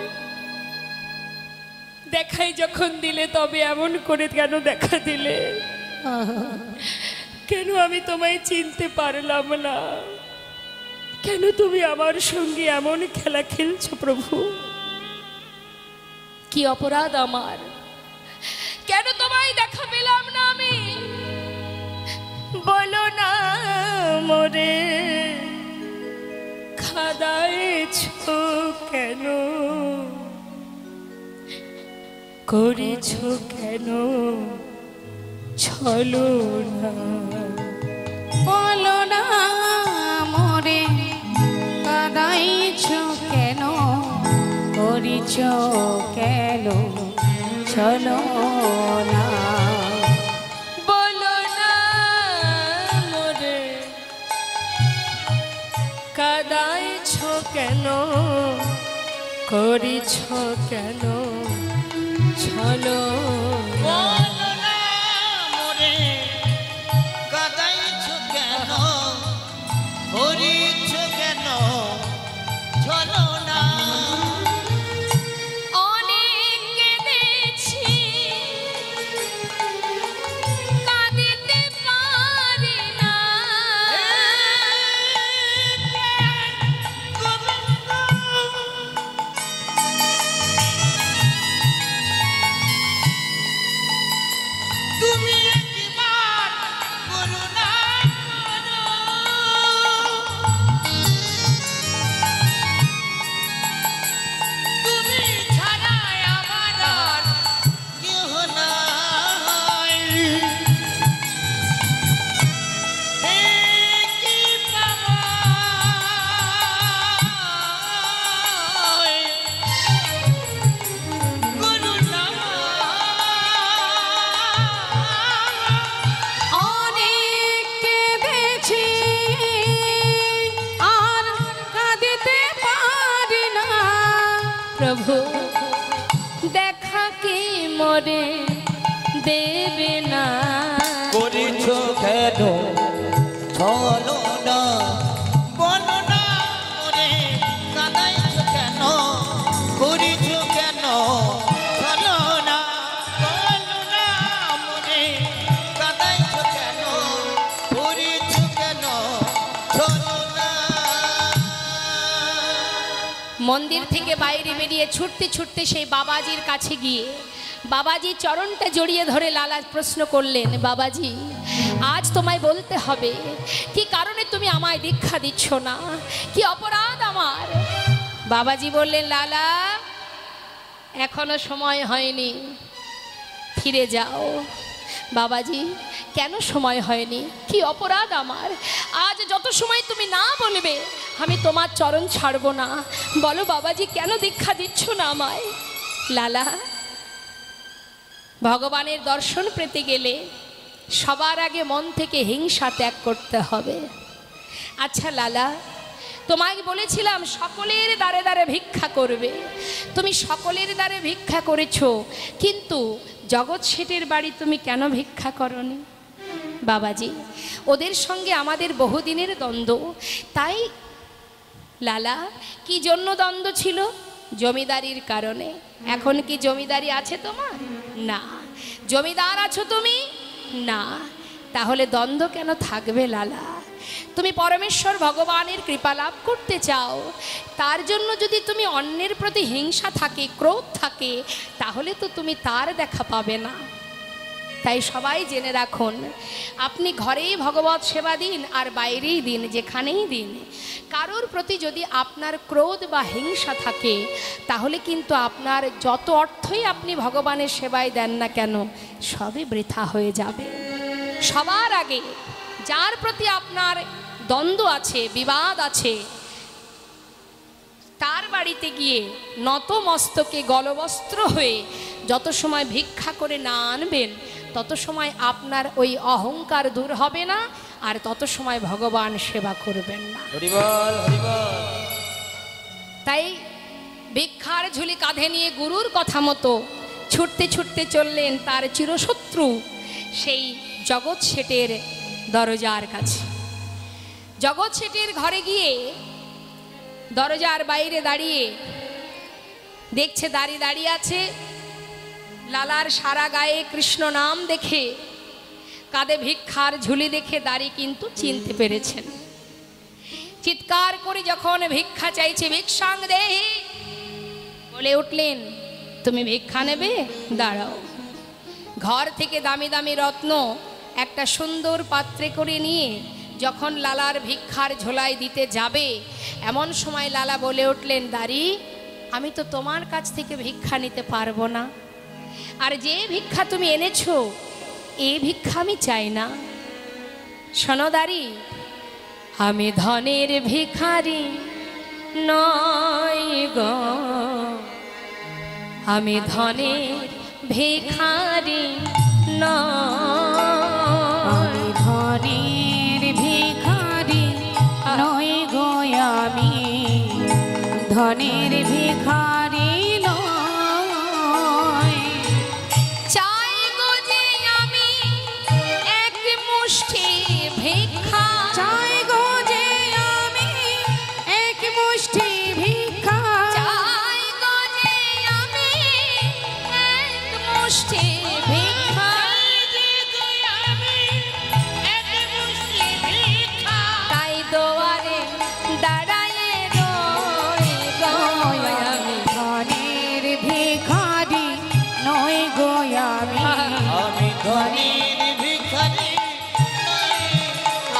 দেখাই যখন দিলে তবে এমন করে কেন দেখা দিলে? কেন আমি তোমায় চিনতে পারলাম না? কেন তুমি আমার সঙ্গে এমন খেলা খেলছো প্রভু? কি অপরাধ আমার? কেন তোমায় দেখা পেলাম না আমি? বলো না মোরে, খাদাইছো কেন, করেছো কেন ছলো না? বলো না মোরে, কাদাইছ কেন, করিছ কেন চলো না? বলো না মোরে, কাদাইছো কেন, করিছো কেন ছলো না? বলো না মোরে, কাঁদাইছো কেন, করিছো কেন চলো না? অনেক কেঁদেছি, কাঁদিতে পারি না। তুমি একবার করুণা করো, তুমি ছাড়া আমার আর কেহ নাই। হে কি পাওয়ায় করুণা। অনেক কেঁদেছি আর কাঁদিতে পারি না। প্রভু দেখা কি মরে দেবে না? করেছো কেন চলো না? বলো না মোরে, কাঁদাইছো কেন, করেছো কেন চলো না? বলো না মোরে, কাঁদাইছো কেন, করেছো কেন চলো না? মন্দির থেকে বাইরে বেরিয়ে ছুটতে ছুটতে সেই বাবাজির কাছে গিয়ে বাবাজি চরণটা জড়িয়ে ধরে লালা প্রশ্ন করলেন, বাবাজি আজ তোমায় বলতে হবে কি কারণে তুমি আমায় দীক্ষা দিচ্ছ না? কি অপরাধ আমার? বাবাজি বললেন, লালা এখনো সময় হয়নি, ফিরে যাও। বাবাজি কেন সময় হয়নি? কি অপরাধ আমার? আজ যত সময় তুমি না বলবে আমি তোমার চরণ ছাড়ব না। বলো বাবাজি কেন দীক্ষা দিচ্ছ না আমায়? লালা, ভগবানের দর্শন পেতে গেলে সবার আগে মন থেকে হিংসা ত্যাগ করতে হবে। আচ্ছা লালা, তোমাকে বলেছিলাম সকলের দ্বারে দ্বারে ভিক্ষা করবে, তুমি সকলের দ্বারে ভিক্ষা করেছো, কিন্তু জগৎ শেঠের বাড়ি তুমি কেন ভিক্ষা করনি? বাবাজি ওদের সঙ্গে আমাদের বহুদিনের দ্বন্দ্ব। তাই লালা, কি জন্য দ্বন্দ্ব ছিল? জমিদারির কারণে। এখন কি জমিদারি আছে তোমার? না। জমিদার আছো তুমি? না। তাহলে দ্বন্দ্ব কেন থাকবে লালা? তুমি পরমেশ্বর ভগবানের কৃপা লাভ করতে চাও, তার জন্য যদি তুমি অন্যের প্রতি হিংসা থাকে, ক্রোধ থাকে, তাহলে তো তুমি তার দেখা পাবে না। তাই সবাই জেনে রাখুন, আপনি ঘরেই ভগবত সেবা দিন আর বাইরেই দিন, যেখানেই দিন, কারোর প্রতি যদি আপনার ক্রোধ বা হিংসা থাকে তাহলে কিন্তু আপনার যত অর্থই আপনি ভগবানের সেবায় দেন না কেন সবই বৃথা হয়ে যাবে। সবার আগে যার প্রতি আপনার দ্বন্দ্ব আছে, বিবাদ আছে, তার বাড়িতে গিয়ে নত মস্তকে গলবস্ত্র হয়ে যত সময় ভিক্ষা করে না আনবেন তত সময় আপনার ওই অহংকার দূর হবে না, আর তত সময় ভগবান সেবা করবেন না। হরিবল হরিবল। তাই ভিক্ষার ঝুলি কাঁধে নিয়ে গুরুর কথা মতো ছুটতে ছুটতে চললেন তার চিরশত্রু সেই জগৎ শেঠের দরজার কাছে। জগৎ শেঠের ঘরে গিয়ে দরজার বাইরে দাঁড়িয়ে দেখছে দাঁড়িয়ে দাঁড়িয়ে আছে, লালার সারা গায়ে কৃষ্ণ নাম দেখে কাঁধে ভিক্ষা ভিক্ষার ঝুলি দেখে দাঁড়ি কিন্তু চিনতে পেরেছেন। চিৎকার করে যখন ভিক্ষা চাইছে, ভিক্ষাং দেহি বলে উঠলেন, তুমি ভিক্ষা নেবে? দাঁড়াও। ঘর থেকে দামি দামি রত্ন একটা সুন্দর পাত্রে করে নিয়ে যখন লালার ভিক্ষার ঝোলায় দিতে যাবে, এমন সময় লালা বলে উঠলেন, দাঁড়ি, আমি তো তোমার কাছ থেকে ভিক্ষা নিতে পারবো না, আর যে ভিক্ষা তুমি এনেছো এই ভিক্ষা আমি চাই না। শোনো দাঁড়ি, আমি ধনের ভিখারি নয় গো, আমি ধনের ভিখারি নয়, আমি ধনের ভিখারি নই গো, আমি ধনের ভিখারি নই। চাই গো যে আমি এক মুষ্টি ভিক্ষা, চাই গো যে আমি এক মুষ্টি ভিক্ষা, চাই গো যে আমি এক মুষ্টি ভিক্ষা, তাই দোয়ারে দাঁড়ায়ে রই গো, আমি ধনের ভিখারি নই গো, আমি আমি ধনের ভিখারি নই,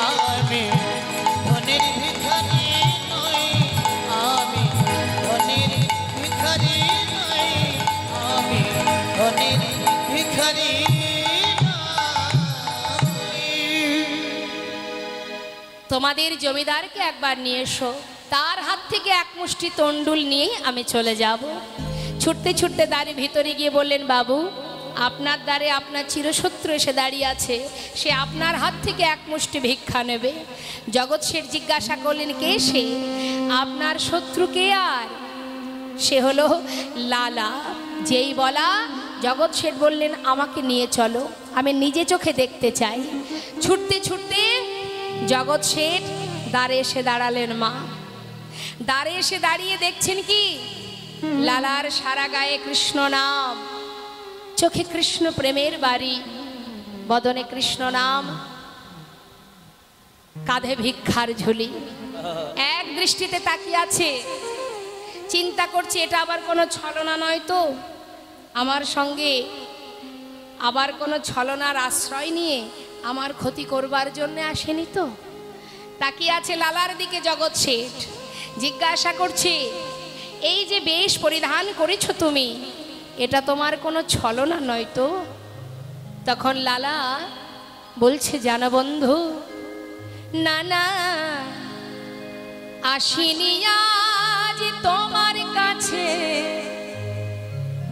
আমি ধনের ভিখারি নই, আমি ধনের ভিখারি নই, আমি ধনের ভিখারি নই। তোমাদের জমিদারকে একবার নিয়ে এসো, তার হাত থেকে এক মুষ্টি তন্ডুল নিয়ে আমি চলে যাব। ছুটতে ছুটতে দ্বারে ভিতরে গিয়ে বললেন, বাবু, আপনার দ্বারে আপনার চিরশত্রু এসে দাঁড়িয়ে আছে, সে আপনার হাত থেকে এক মুষ্টি ভিক্ষা নেবে। জগৎ শেঠ জিজ্ঞাসা করলেন, কে সে? আপনার শত্রু কে? আর সে হলো লালা। যেই বলা, জগৎ শেঠ বললেন, আমাকে নিয়ে চলো, আমি নিজে চোখে দেখতে চাই। ছুটতে ছুটতে জগৎ শেঠ দ্বারে এসে দাঁড়ালেন। মা দ্বারে এসে দাঁড়িয়ে দেখছেন কি, লালার সারা গায়ে কৃষ্ণ নাম, চোখে কৃষ্ণ প্রেমের বাড়ি, বদনে কৃষ্ণ নাম, কাঁধে ভিক্ষার ঝুলি। এক দৃষ্টিতে তাকিয়ে আছে, চিন্তা করছে এটা আবার কোনো ছলনা নয় তো, আমার সঙ্গে আবার কোনো ছলনার আশ্রয় নিয়ে আমার ক্ষতি করবার জন্য আসেনি তো। তাকিয়ে আছে লালার দিকে জগৎ শেঠ, জিজ্ঞাসা করছে, এই যে বেশ পরিধান করেছো তুমি, এটা তোমার কোনো ছলনা নয় তো? তখন লালা বলছে, জানো বন্ধু, না না, আসিনি আজ তোমার কাছে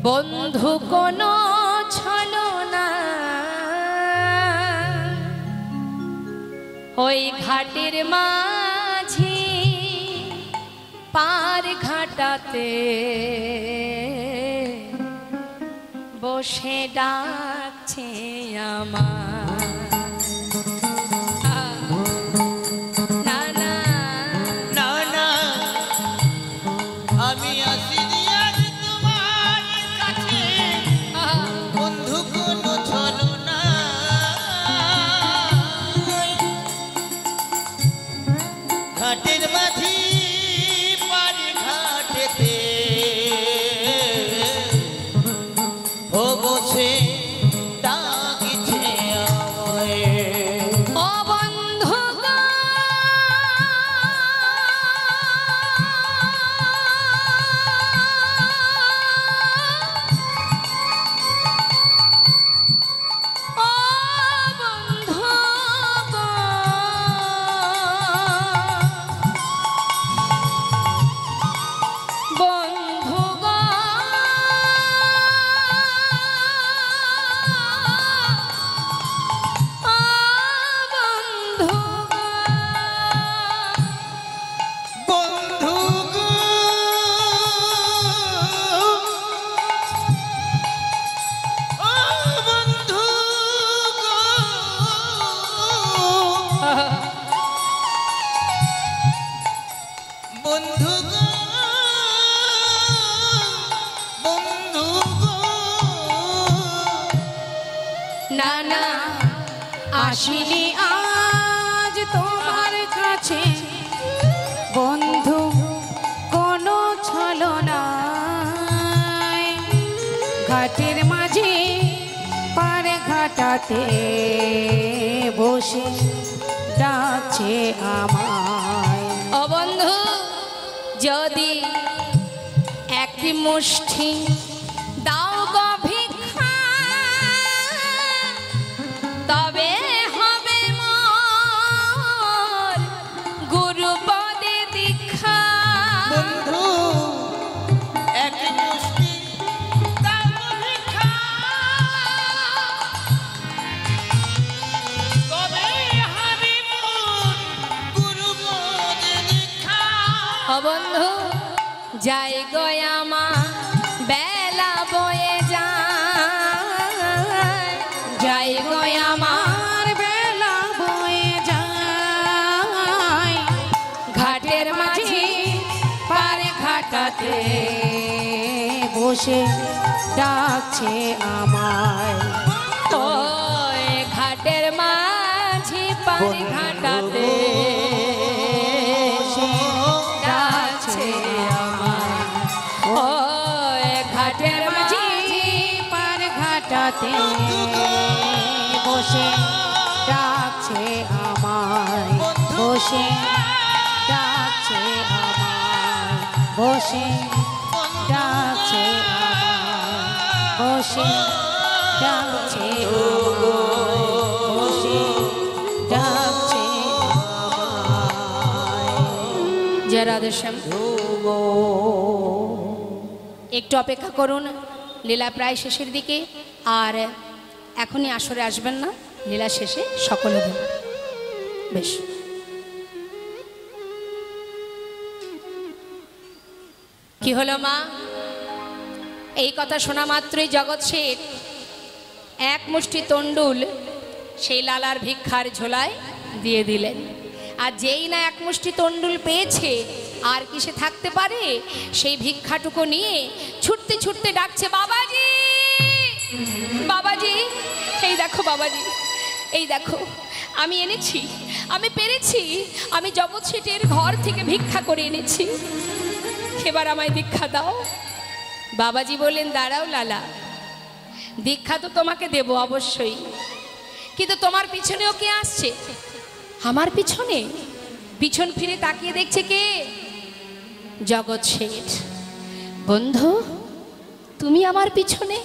বন্ধু কোনো ছলনা, ওই ঘাটের মাঝি পার ঘাটাতে বসে ডাকছে আমার, না না না না, আমি আসিনি আজ তোমার কাছে বন্ধু কোনো ছলনা, ঘাটের মাঝি পার ঘাটেতে ও বসে ডাকিছে আমায়। ও বন্ধু গো, ও বন্ধু গো, আসিনি আজ তোমার কাছে বন্ধু কোনো ছলনায়, ঘাটের মাঝে পারে ঘাটাতে বসে ডাকছে আমায়। ও বন্ধু, যদি এক মুষ্টি দাও গো ভিক্ষা, তবে হবে মোর গুরুপদে দীক্ষা। বন্ধু এক মুষ্টি দাও ভিক্ষা, তবে হবে মোর গুরুপদে দীক্ষা। ও বন্ধু, যাই গো আমার বেলা বয়ে যায়, যাই গো আমার বেলা বয়ে যায়, ঘাটের মাঝে পারে ঘাটাতে বসে ডাকছে আমায়। ওই ঘাটের মাঝে পারে ঘাটাতে ডাকছে আমায়। ওই ঘাটের মাঝে পার ঘাটাতে বসে ডাকছে আমায়, বসে ডাকছে আমায়, বসে ডাকছে আমায়, বসে ডাকছে আমায়, বসে ডাকছে আমায়। জয় রাধেশ্যাম। একটু অপেক্ষা করুন, লীলা প্রায় শেষের দিকে, আর এখনই আসরে আসবেন না, লীলা শেষে সকলে দেব। বেশ, কি হলো মা? এই কথা শোনা মাত্রই জগৎ শেঠ এক মুষ্টি তণ্ডুল সেই লালার ভিক্ষার ঝোলায় দিয়ে দিলেন। আর যেই না এক মুষ্টি তণ্ডুল পেয়েছে, আর কি সে থাকতে পারে? সেই ভিক্ষাটুকু নিয়ে ছুটতে ছুটতে ডাকছে, বাবাজি, বাবাজি, এই দেখো বাবাজি, এই দেখো আমি এনেছি, আমি পেরেছি, আমি জগৎ শেঠের ঘর থেকে ভিক্ষা করে এনেছি, এবার আমায় দীক্ষা দাও। বাবাজি বললেন, দাঁড়াও লালা, দীক্ষা তো তোমাকে দেব অবশ্যই, কিন্তু তোমার পিছনেও কে আসছে? আমার পিছনে? পিছন ফিরে তাকিয়ে দেখছে কে? জগৎ শেঠ। বন্ধু, তুমি আমার পিছনে,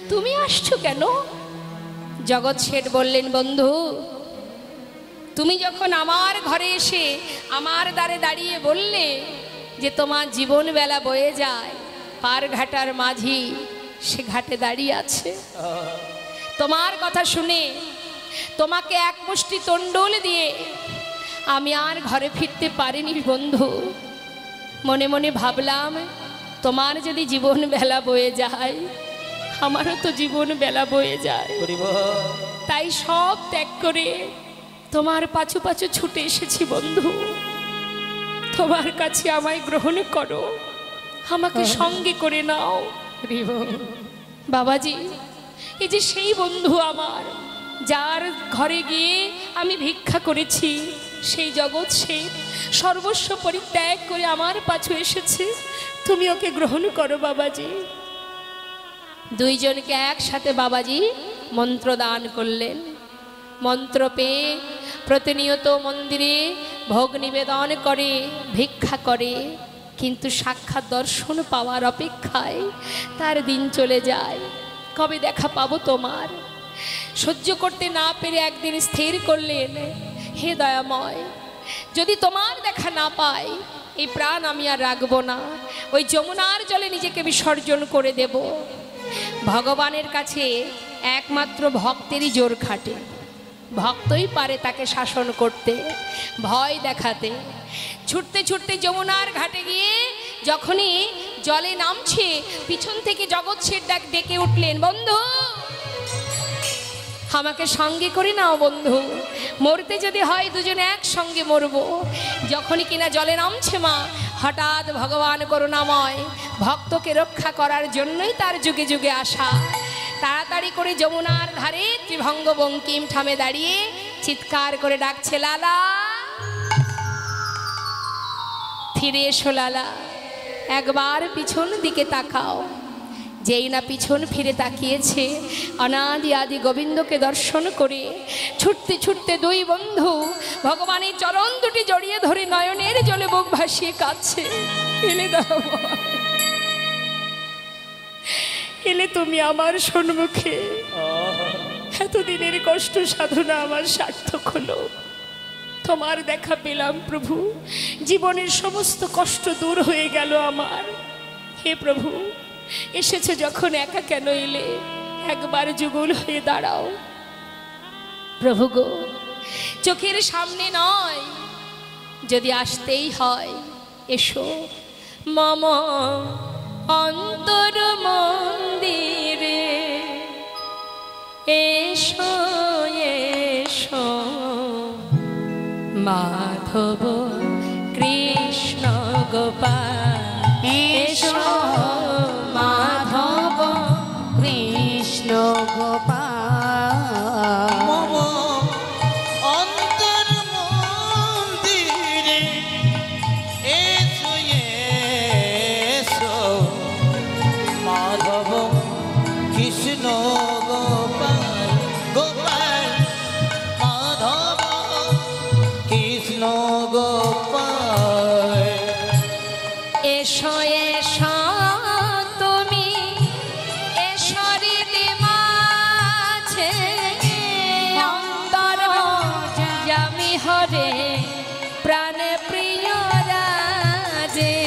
তুমি আসছো কেন? জগৎ শেঠ বললেন, বন্ধু, তুমি যখন আমার ঘরে এসে আমার দ্বারে দাঁড়িয়ে বললে যে তোমার জীবন বেলা বয়ে যায়, পার ঘাটার মাঝি সে ঘাটে দাঁড়িয়ে আছে, তোমার কথা শুনে তোমাকে এক মুষ্টি তণ্ডুল দিয়ে আমি আর ঘরে ফিরতে পারিনি বন্ধু। মনে মনে ভাবলাম, তোমার যদি জীবন বেলা বয়ে যায়, আমারও তো জীবন বেলা বয়ে যায়, তাই সব ত্যাগ করে তোমার পাছু পাছু ছুটে এসেছি বন্ধু। তোমার কাছে আমায় গ্রহণ করো, আমাকে সঙ্গে করে নাও। বাবাজি, এই যে সেই বন্ধু আমার, যার ঘরে গিয়ে আমি ভিক্ষা করেছি, সেই জগৎ শেঠ সর্বস্ব পরিত্যাগ করে আমার পাছু এসেছে, তুমি ওকে গ্রহণ করো বাবাজি। দুইজনকে একসাথে বাবাজি মন্ত্র দান করলেন। মন্ত্র পেয়ে প্রতিনিয়ত মন্দিরে ভোগ নিবেদন করে, ভিক্ষা করে, কিন্তু সাক্ষাৎ দর্শন পাওয়ার অপেক্ষায় তার দিন চলে যায়। কবে দেখা পাবো তোমার? সহ্য করতে না পেরে একদিন স্থির করলেন, হে দয়াময়, যদি তোমার দেখা না পাই, এই প্রাণ আমি আর রাখবো না, ওই যমুনার জলে নিজেকে বিসর্জন করে দেব। ভগবানের কাছে একমাত্র ভক্তেরই জোর খাটে, ভক্তই পারে তাকে শাসন করতে, ভয় দেখাতে। ছুটতে ছুটতে যমুনার ঘাটে গিয়ে যখনই জলে নামছে, পিছন থেকে জগৎ শেঠ ডাক ডেকে উঠলেন, বন্ধু, আমাকে সঙ্গে করে নাও বন্ধু, মরতে যদি হয় দুজনে একসঙ্গে মরবো। যখনই কিনা জলে নামছে মা, হঠাৎ ভগবান করুণাময়, ভক্তকে রক্ষা করার জন্যই তার যুগে যুগে আসা। তাড়াতাড়ি করে যমুনার ধারে ত্রিভঙ্গ বঙ্কিম ঠামে দাঁড়িয়ে চিৎকার করে ডাকছে, লালা ফিরে এসো লালা, একবার পিছন দিকে তাকাও। যেই না পিছন ফিরে তাকিয়েছে, অনাদি আদি গোবিন্দকে দর্শন করে ছুটতে ছুটতে দুই বন্ধু ভগবানের চরণ দুটি জড়িয়ে ধরে নয়নের জলে বুক ভাসিয়ে কাঁদছে। এলে দাও, এলে তুমি আমার সম্মুখে, এতদিনের কষ্ট সাধনা আমার সার্থক হলো। তোমার দেখা পেলাম প্রভু, জীবনের সমস্ত কষ্ট দূর হয়ে গেল আমার। হে প্রভু, এসেছে যখন একা কেন এলে, একবার যুগল হয়ে দাঁড়াও। প্রভু গো, চোখের সামনে নয়, যদি আসতেই হয় এসো মম অন্তর মন্দিরে, এসো এসো মাধব কৃষ্ণ গোপাল, এসো মাধব কৃষ্ণ গোপাল। মম অন্তর মন্দিরে এসো এসো মাধব কৃষ্ণ গোপাল, গোপাল মাধব কৃষ্ণ গোপাল। এসো এসো তুমি এসরি মাঝে, অন্তর জামি হরে প্রাণ প্রিয় রাজে।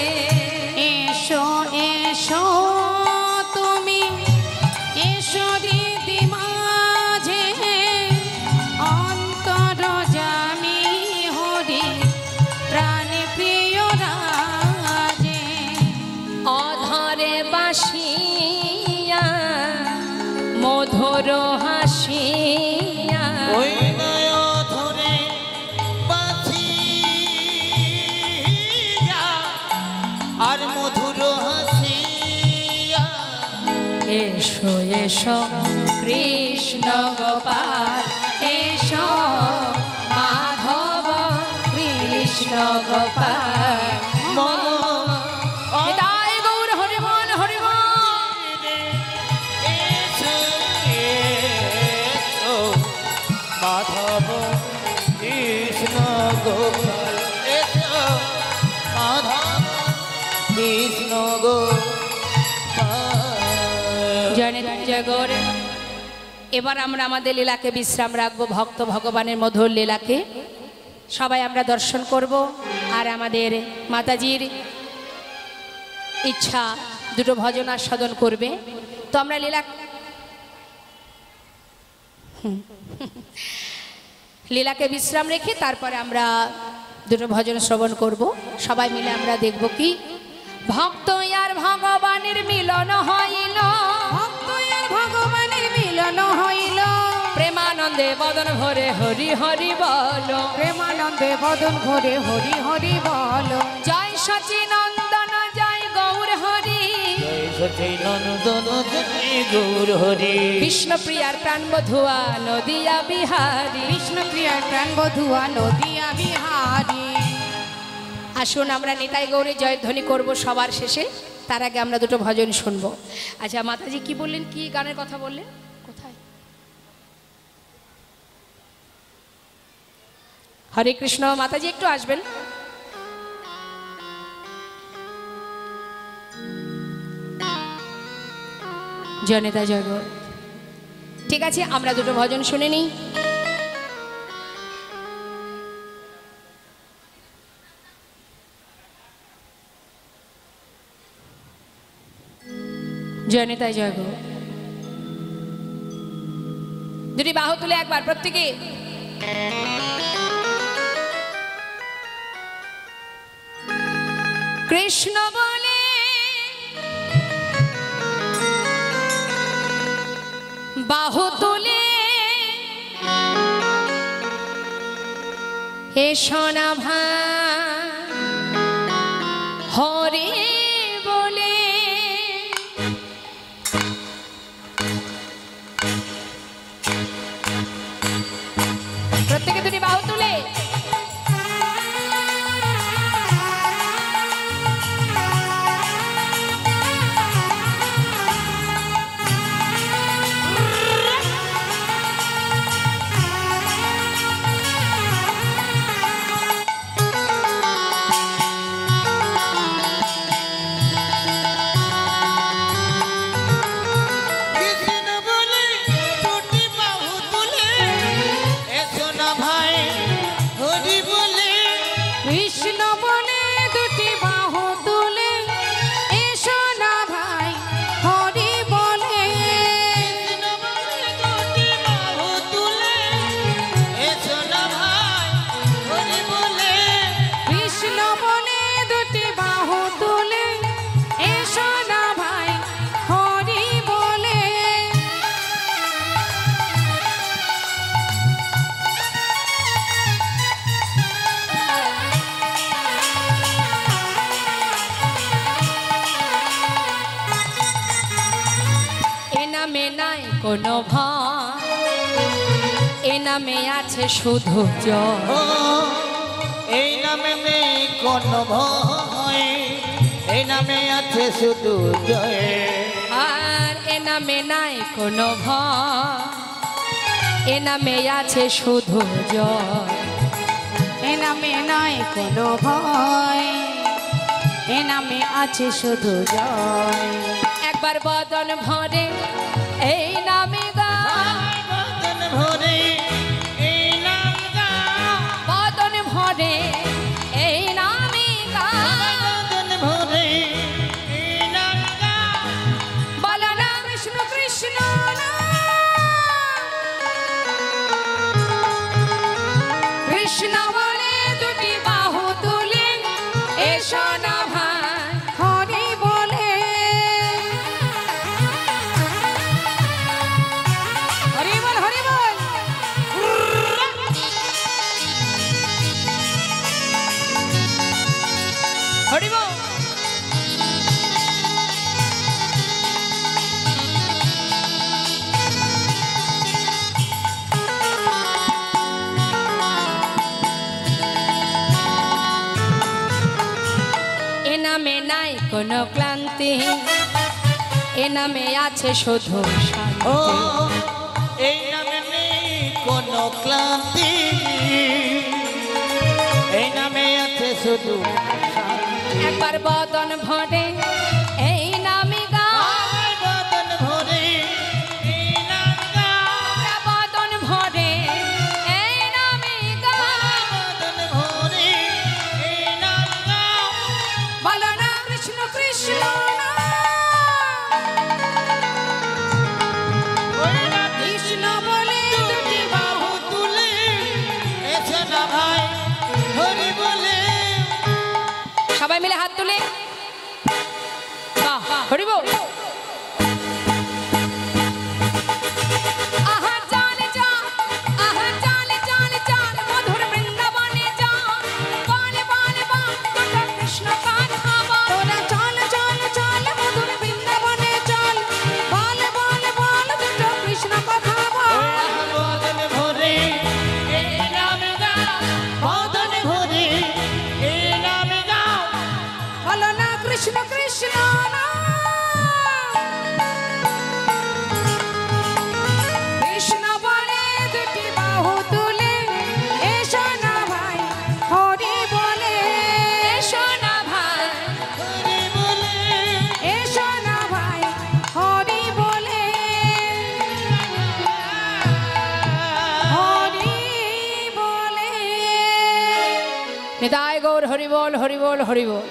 এসো এসো তুমি এসরি মাঝে, অন্তর জামি হরি প্রাণ প্রিয় রাজে। অধরে বাসিয়া মধুর হাসিয়া, ওই নয় ধরে বাঁচিয়া আর মধুর হাসিয়া। এসো এসো কৃষ্ণ গোপাল, এসো মাধব কৃষ্ণ গোপাল। নিতাই গৌর হরি বল হরি বল। এসো এসো মাধব কৃষ্ণ গোপাল, এসো মাধব কৃষ্ণ গোপাল। জয় গৌর। এবার আমরা আমাদের লীলাকে বিশ্রাম রাখবো, ভক্ত ভগবানের মধুর লীলাকে সবাই আমরা দর্শন করব। আর আমাদের মাতাজির ইচ্ছা দুটো ভজন আস্বাদন করবে, তো আমরা লীলাকে বিশ্রাম রেখে তারপরে আমরা দুটো ভজন শ্রবণ করব। সবাই মিলে আমরা দেখব কি ভক্ত আর ভগবানের মিলন হইল, ভক্ত আর ভগবানের মিলন হইল, প্রেমানন্দে বদন ভরে হরি হরি বল, প্রেমানন্দে বদন ভরে হরি হরি বল। জয় সচিনন্দন জয় গৌর হরি, জয় সচিনন্দন জয় গৌর হরি। বিষ্ণুপ্রিয়ার প্রাণ বধুয়া নদিয়া বিহারী, বিষ্ণুপ্রিয়ার প্রাণ বধুয়া নদিয়া বিহারী। আসুন আমরা নিতাই গৌরে জয়ধ্বনি করব সবার শেষে, তার আগে আমরা দুটো ভজন শুনবো। আচ্ছা মাতাজি কি বললেন, কি গানের কথা বললেন, কোথায়? হরে কৃষ্ণ। মাতাজি একটু আসবেন। জয় নেতা জয় গৌর। ঠিক আছে, আমরা দুটো ভজন শুনে নিই। জয় নেতাই জয় গো। দুটি বাহু তুলে একবার প্রত্যেকে। কৃষ্ণ বলে বাহু তুলে এসো না ভাই হরে বলে কোনো ভয়, এ নামে আছে শুধু জয়। ও এই নামে নেই কোনো ভয়, এই নামে আছে শুধু জয়। আর এ নামে নাই কোনো ভয়, এ নামে আছে শুধু জয়। এ নামে নাই কোনো ভয়, এ নামে আছে শুধু জয়। একবার বদন ভরে এই নামে গায়, বদন ভরে এই নাম গাও, বদন ভরে এই নামে গায়। বদন ভরে এই নাম গাও। বলো না কৃষ্ণ কৃষ্ণ নাম। কৃষ্ণ বলে দুটি বাহু তুলে এসো না ভাই, হরি বলে, হরি বল, হরি বল। হরি বল। এ নামে নাই কোনো ক্লান্তি, এ নামে আছে শুধু ও শান্তি। এই নামে নেই কোনো ক্লান্তি, এই নামে আছে শুধু শান্তি। একবার বদন ভরে এই নামে গায়, বদন ভরে এই নাম গাও, বদন ভরে এই নামে গায়। বদন ভরে এই নাম গাও। বলো না কৃষ্ণ কৃষ্ণ নাম। কৃষ্ণ বলে দুটি বাহু বাহু তুলে এসো না ভাই, হরি বলে। সবাই মিলে হাত তুলে বাহ হরি বল। আহা চলে চল, আহা চলে চলে চল, মধুর বৃন্দাবনে চল। বলে বলে বল দুটো কৃষ্ণ কথা বল। তোরা চল চল চল মধুর বৃন্দাবনে চল, বল বল বল দুটো কৃষ্ণ কথা বল। বদন ভরে এই নাম গাও, বদন ভরে এই নাম গাও। বলো না কৃষ্ণ কৃষ্ণ নাম। কৃষ্ণ বলে দুটি বাহু তুলে এসো না ভাই, হরি বলে, এসো না ভাই, হরি বলে। এসো না ভাই, হরি বলে, হরি বলে। নিতাই গৌর হরি বল হরি বল হরি বল।